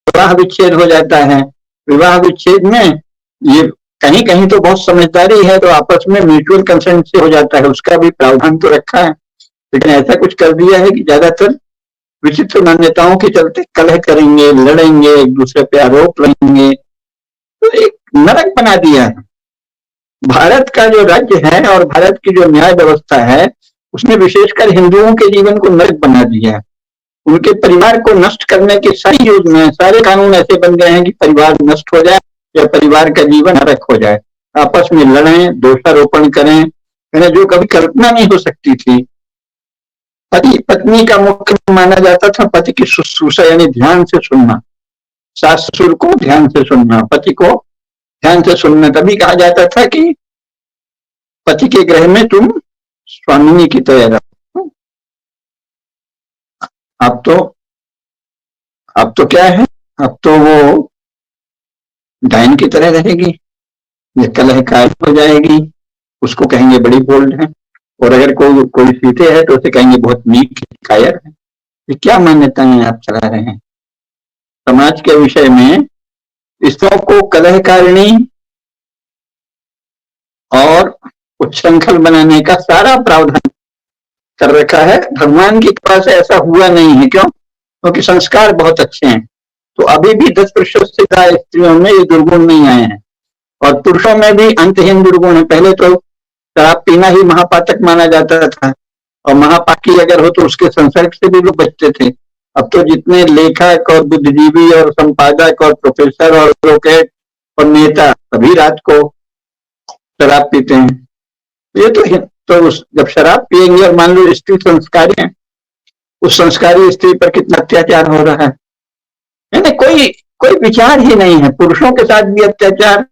विवाह विच्छेद हो जाता है। विवाह विच्छेद में ये कहीं कहीं तो बहुत समझदारी है, तो आपस में म्यूचुअल कंसेंट से हो जाता है, उसका भी प्रावधान तो रखा है, लेकिन ऐसा कुछ कर दिया है कि ज्यादातर विचित्र मान्यताओं के चलते कलह करेंगे, लड़ेंगे, एक दूसरे पे आरोप लगाएंगे, तो एक नरक बना दिया है। भारत का जो राज्य है और भारत की जो न्याय व्यवस्था है उसने विशेषकर हिंदुओं के जीवन को नरक बना दिया है। उनके परिवार को नष्ट करने की सारी योजनाएं, सारे कानून ऐसे बन गए हैं कि परिवार नष्ट हो जाए या परिवार का जीवन नरक हो जाए। आपस में लड़ें, दोषारोपण करें, जो कभी कल्पना नहीं हो सकती थी। पति पत्नी का मुख्य माना जाता था पति की शुश्रूषा, यानी ध्यान से सुनना, सास ससुर को ध्यान से सुनना, पति को ध्यान से सुनना। तभी कहा जाता था कि पति के गृह में तुम स्वामिनी की तरह रहो। अब तो क्या है, अब तो वो डायन की तरह रहेगी, ये कलहकार हो जाएगी, उसको कहेंगे बड़ी बोल्ड है, और अगर कोई सीधे है तो उसे कहेंगे बहुत नीक कायर है। ये क्या मान्यताएं आप चला रहे हैं समाज के विषय में? स्त्रियों को कलहकारिणी और उच्छृंखल बनाने का सारा प्रावधान कर रखा है। भगवान की कृपा से ऐसा हुआ नहीं है। क्यों? क्योंकि संस्कार बहुत अच्छे हैं, तो अभी भी 10% से ज्यादा स्त्रियों में ये दुर्गुण नहीं आए हैं, और पुरुषों में भी अंतहीन दुर्गुण है। पहले तो शराब पीना ही महापातक माना जाता था, और महापाकी अगर हो तो उसके संसर्ग से भी लोग बचते थे। अब तो जितने लेखक और बुद्धिजीवी और संपादक और प्रोफेसर और एडवोकेट और नेता सभी रात को शराब पीते हैं। ये तो जब शराब पिएंगे और मान लो स्त्री संस्कारी है, उस संस्कारी स्त्री पर कितना अत्याचार हो रहा है। यानी कोई विचार ही नहीं है। पुरुषों के साथ भी अत्याचार,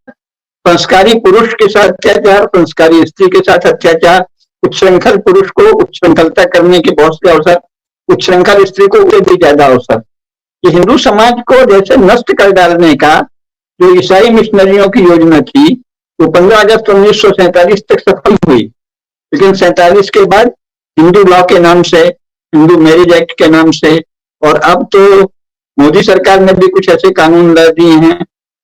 संस्कारी पुरुष के साथ अत्याचार, संस्कारी स्त्री के साथ अत्याचार, उच्छृंखल पुरुष को उच्छृंखलता करने के बहुत से अवसर, उच्छृंखल स्त्री को उससे भी ज्यादा अवसर। ये हिंदू समाज को जैसे नष्ट कर डालने का जो ईसाई मिशनरियों की योजना थी, वो 15 अगस्त 1947 तक सफल हुई, लेकिन 47 के बाद हिंदू लॉ के नाम से, हिंदू मैरिज एक्ट के नाम से, और अब तो मोदी सरकार ने भी कुछ ऐसे कानून ला दिए हैं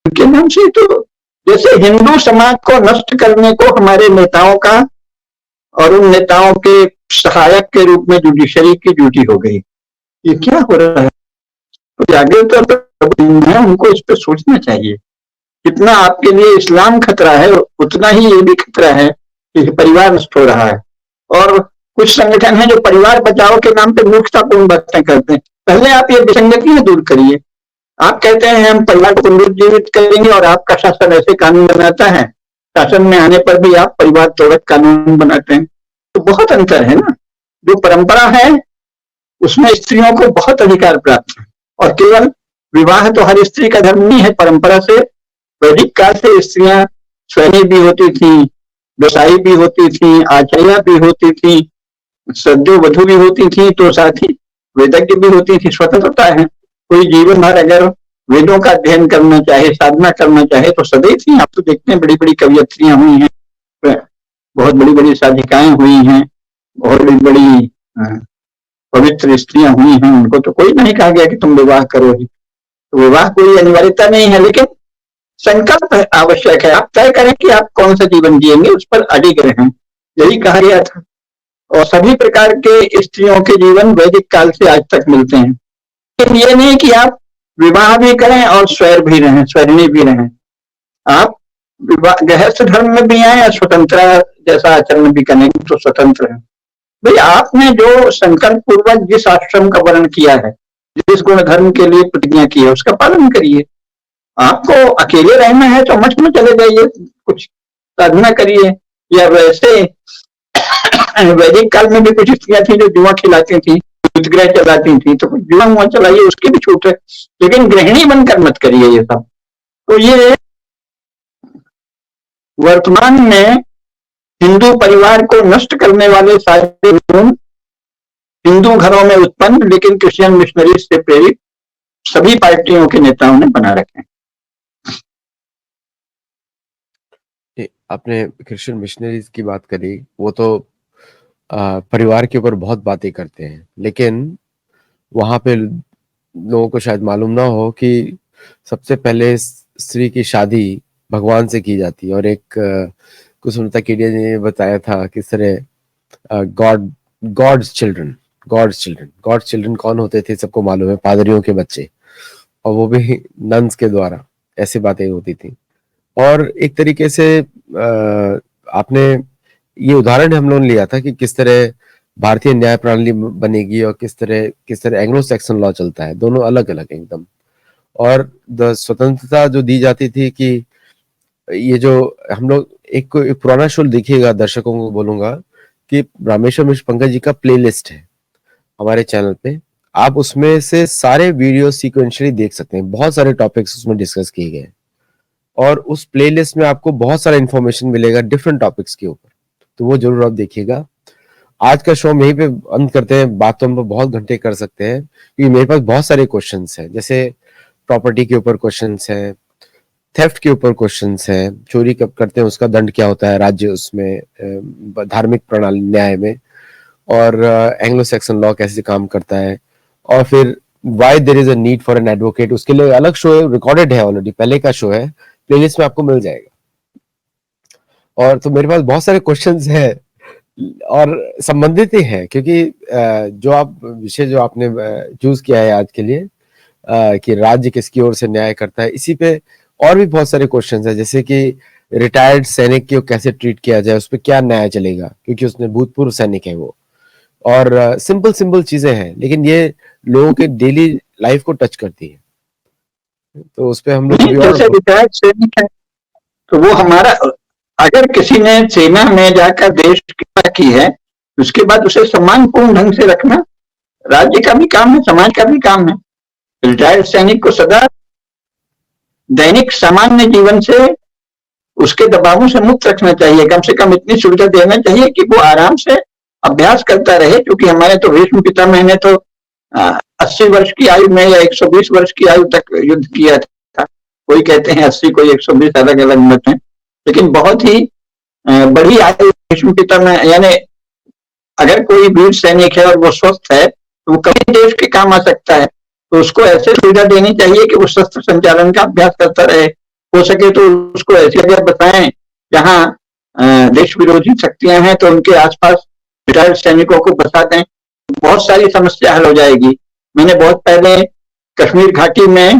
उनके नाम से। तो जैसे हिंदू समाज को नष्ट करने को हमारे नेताओं का और उन नेताओं के सहायक के रूप में जुडिशरी की ड्यूटी हो गई। ये क्या हो रहा है? तो जागृत है, उनको इस पर सोचना चाहिए। जितना आपके लिए इस्लाम खतरा है उतना ही ये भी खतरा है कि परिवार नष्ट हो रहा है। और कुछ संगठन है जो परिवार बचाओ के नाम पे मूर्खतापूर्ण बातें करते हैं। पहले आप ये विसंगतियां दूर करिए। आप कहते हैं हम परिवार को पुनरुज्जीवित करेंगे और आपका शासन ऐसे कानून बनाता है, शासन में आने पर भी आप परिवार तोड़क कानून बनाते हैं। तो बहुत अंतर है ना। जो परंपरा है उसमें स्त्रियों को बहुत अधिकार प्राप्त है, और केवल विवाह तो हर स्त्री का धर्म नहीं है। परंपरा से वैदिक काल से स्त्रियां स्वयं भी होती थी, व्यवसायी भी होती थी, आचार्य भी होती थी, सद्यो वधु भी होती थी, तो साथ ही वेदज्ञ भी होती थी। स्वतंत्रता है। कोई जीवन भर अगर वेदों का अध्ययन करना चाहे, साधना करना चाहे तो सदैव थी। आप तो देखते हैं बड़ी बड़ी कवियत्रियां हुई हैं, बहुत बड़ी बड़ी साधिकाएं हुई हैं, बहुत बड़ी बड़ी पवित्र स्त्रियां हुई हैं। उनको तो कोई नहीं कहा गया कि तुम विवाह करो ही। तो विवाह कोई अनिवार्यता नहीं है, लेकिन संकल्प आवश्यक है। आप तय करें कि आप कौन सा जीवन जिएंगे, उस पर अडिग रहें, यही कहा गया था। और सभी प्रकार के स्त्रियों के जीवन वैदिक काल से आज तक मिलते हैं। लेकिन ये नहीं कि आप विवाह भी करें और स्वैर भी रहें, स्वैरिणी भी रहें। आप गृहस्थ धर्म में भी आए और स्वतंत्र जैसा आचरण भी करेंगे तो स्वतंत्र है। भाई आपने जो संकल्प पूर्वक जिस आश्रम का वर्णन किया है, जिस गुण धर्म के लिए प्रतिज्ञा की है, उसका पालन करिए। आपको अकेले रहना है तो मठ में चले जाइए, कुछ साधना करिए। या वैसे वैदिक काल में भी कुछ स्त्रियां थी जो जुआ खिलाती थी, गृह चलाती थी, तो कुछ जुआ हुआ चलाइए, उसकी भी छूट है। लेकिन गृहिणी बनकर मत करिए ये सब। तो ये वर्तमान में हिंदू परिवार को नष्ट करने वाले सारे गुण हिंदू घरों में उत्पन्न, लेकिन क्रिश्चियन मिशनरी से प्रेरित सभी पार्टियों के नेताओं ने बना रखे हैं। आपने क्रिश्चियन मिशनरीज की बात करी, वो तो परिवार के ऊपर बहुत बातें करते हैं, लेकिन वहां पे लोगों को शायद मालूम ना हो कि सबसे पहले स्त्री की शादी भगवान से की जाती है। और एक कुसुमता केडिया ने बताया था किस तरह गॉड्स चिल्ड्रन कौन होते थे सबको मालूम है, पादरियों के बच्चे, और वो भी नन्स के द्वारा, ऐसी बातें होती थी। और एक तरीके से आपने ये उदाहरण हम लोगों ने लिया था कि किस तरह भारतीय न्याय प्रणाली बनेगी और किस तरह एंग्लो सैक्सन लॉ चलता है, दोनों अलग अलग एकदम। और स्वतंत्रता जो दी जाती थी कि ये जो हम लोग एक पुराना शो देखिएगा, दर्शकों को बोलूंगा कि रामेश्वर मिश्र पंकज जी का प्लेलिस्ट है हमारे चैनल पे, आप उसमें से सारे वीडियो सीक्वेंशियली देख सकते हैं। बहुत सारे टॉपिक्स उसमें डिस्कस किए गए, और उस प्लेलिस्ट में आपको बहुत सारा इंफॉर्मेशन मिलेगा डिफरेंट टॉपिक्स के ऊपर, तो वो जरूर आप देखिएगा। आज का शो हम यहीं पे अंत करते हैं। बात तो हम बहुत घंटे कर सकते हैं, क्योंकि मेरे पास बहुत सारे क्वेश्चंस हैं, जैसे प्रॉपर्टी के ऊपर क्वेश्चंस हैं, थेफ्ट के ऊपर क्वेश्चंस हैं, चोरी कब करते हैं उसका दंड क्या होता है राज्य उसमें, धार्मिक प्रणाली न्याय में, और एंग्लो सैक्सन लॉ कैसे काम करता है, और फिर why there is a need for an advocate, उसके लिए अलग शो है, रिकॉर्डेड है ऑलरेडी, पहले का शो है, प्लेलिस्ट में आपको मिल जाएगा। और तो मेरे पास बहुत सारे क्वेश्चंस हैं और संबंधित ही है, क्योंकि जो आप विषय जो आपने चूज किया है आज के लिए कि राज्य किसकी ओर से न्याय करता है, इसी पे और भी बहुत सारे क्वेश्चंस हैं, जैसे कि रिटायर्ड सैनिक को कैसे ट्रीट किया जाए, उस पर क्या न्याय चलेगा, क्योंकि उसने भूतपूर्व सैनिक है वो। और सिंपल चीजें हैं, लेकिन ये लोगों के डेली लाइफ को टच करती है, तो उस पर हम लोग जैसे रिटायर्ड सैनिक है तो वो हमारा, अगर किसी ने सेना में जाकर देश की सेवा की है, उसके बाद उसे सम्मानपूर्ण ढंग से रखना राज्य का भी काम है, समाज का भी काम है। रिटायर्ड सैनिक को सदा दैनिक सामान्य जीवन से, उसके दबावों से मुक्त रखना चाहिए। कम से कम इतनी सुविधा देना चाहिए कि वो आराम से अभ्यास करता रहे। क्योंकि हमारे तो भीष्म पितामह ने तो 80 वर्ष की आयु में या 120 वर्ष की आयु तक युद्ध किया था। कोई कहते हैं 80, कोई 120, अलग अलग मत हैं, लेकिन बहुत ही बड़ी आयु भीष्म पितामह। यानी अगर कोई वीर सैनिक है और वो स्वस्थ है तो वो कभी देश के काम आ सकता है। तो उसको ऐसे सुविधा देनी चाहिए कि वो शस्त्र संचालन का अभ्यास करता रहे। हो सके तो उसको ऐसी जगह बताएं जहां देश विरोधी शक्तियां हैं, तो उनके आसपास रिटायर्ड सैनिकों को बसा दें, बहुत सारी समस्या हल हो जाएगी। मैंने बहुत पहले कश्मीर घाटी में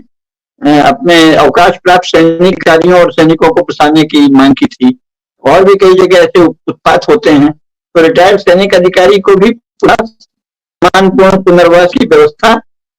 अपने अवकाश प्राप्त सैनिक अधिकारियों और सैनिकों को बसाने की मांग की थी। और भी कई जगह ऐसे उत्पात होते हैं, तो रिटायर्ड सैनिक अधिकारी को भी सम्मानपूर्ण पुनर्वास की व्यवस्था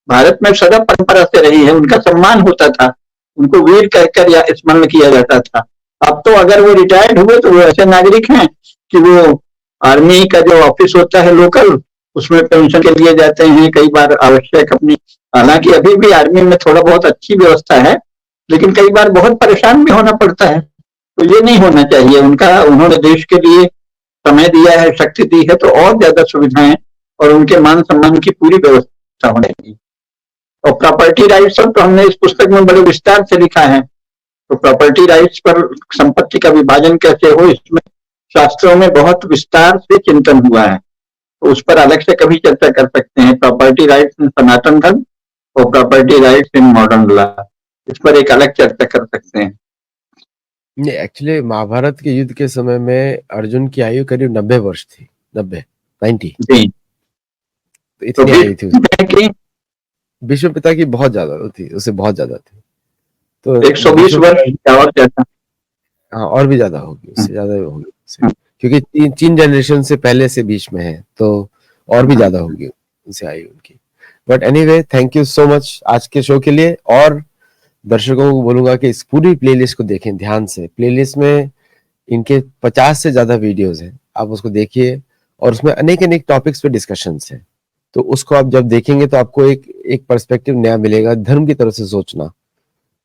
भारत में सदा परंपरा से रही है। उनका सम्मान होता था, उनको वीर कहकर या स्मरण किया जाता था। अब तो अगर वो रिटायर्ड हुए तो वो ऐसे नागरिक हैं कि वो आर्मी का जो ऑफिस होता है लोकल, उसमें पेंशन के लिए जाते हैं, कई बार आवश्यक अपनी, हालांकि अभी भी आर्मी में थोड़ा बहुत अच्छी व्यवस्था है, लेकिन कई बार बहुत परेशान भी होना पड़ता है। तो ये नहीं होना चाहिए। उन्होंने देश के लिए समय दिया है, शक्ति दी है, तो और ज्यादा सुविधाएं और उनके मान सम्मान की पूरी व्यवस्था होनी चाहिए। और प्रॉपर्टी राइट्स पर तो हमने इस पुस्तक में बड़े विस्तार से लिखा है। तो प्रॉपर्टी राइट्स पर संपत्ति का विभाजन कैसे हो, इसमें शास्त्रों में बहुत विस्तार से चिंतन हुआ है। तो उस पर अलग से कभी चर्चा कर सकते हैं। प्रॉपर्टी राइट्स इन सनातन धर्म और property rights in modern law, इस पर एक अलग चर्चा कर सकते हैं। नहीं, एक्चुअली महाभारत के युद्ध के समय में अर्जुन की आयु करीब 90 वर्ष थी। 90 जी, तो इतनी आयु थी कि भीष्म पिता की बहुत ज्यादा थी, उससे बहुत ज्यादा थी। तो 120 वर्ष या और ज्यादा। हाँ, और भी ज्यादा होगी, उससे ज्यादा होगी उससे, क्योंकि तीन जनरेशन से पहले से बीच में है, तो और भी ज्यादा होगी उनसे आयु उनकी। But anyway, thank you so much आज के शो के लिए। और दर्शकों को बोलूंगा कि इस पूरी प्लेलिस्ट को देखें ध्यान से। प्लेलिस्ट में इनके 50 से ज्यादा वीडियोस हैं, आप उसको देखिए, और उसमें अनेक अनेक टॉपिक्स पे डिस्कशंस हैं। तो उसको आप जब देखेंगे तो आपको एक पर्सपेक्टिव नया मिलेगा, धर्म की तरफ से सोचना।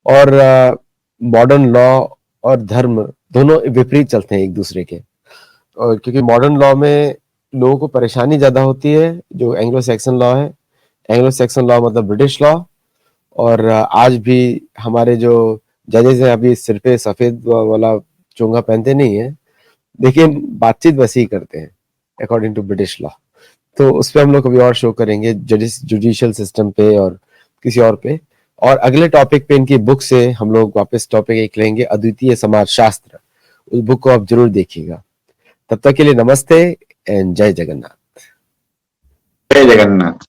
और मॉडर्न लॉ और धर्म दोनों विपरीत चलते हैं एक दूसरे के, और क्योंकि मॉडर्न लॉ में लोगों को परेशानी ज्यादा होती है, जो एंग्लो सैक्सन लॉ है। एंग्लो सैक्सन लॉ मतलब ब्रिटिश लॉ। और आज भी हमारे जो जजेस हैं अभी सिर पे सफेद वाला चोंगा पहनते नहीं है, लेकिन बातचीत वैसे ही करते हैं अकॉर्डिंग टू ब्रिटिश लॉ। तो उस पर हम लोग कभी और शो करेंगे, जुडिशियल सिस्टम पे और किसी और पे। और अगले टॉपिक पे इनकी बुक से हम लोग वापस टॉपिक एक लेंगे, अद्वितीय समाज शास्त्र। उस बुक को आप जरूर देखिएगा। तब तक के लिए नमस्ते एंड जय जगन्नाथ। जय जगन्नाथ।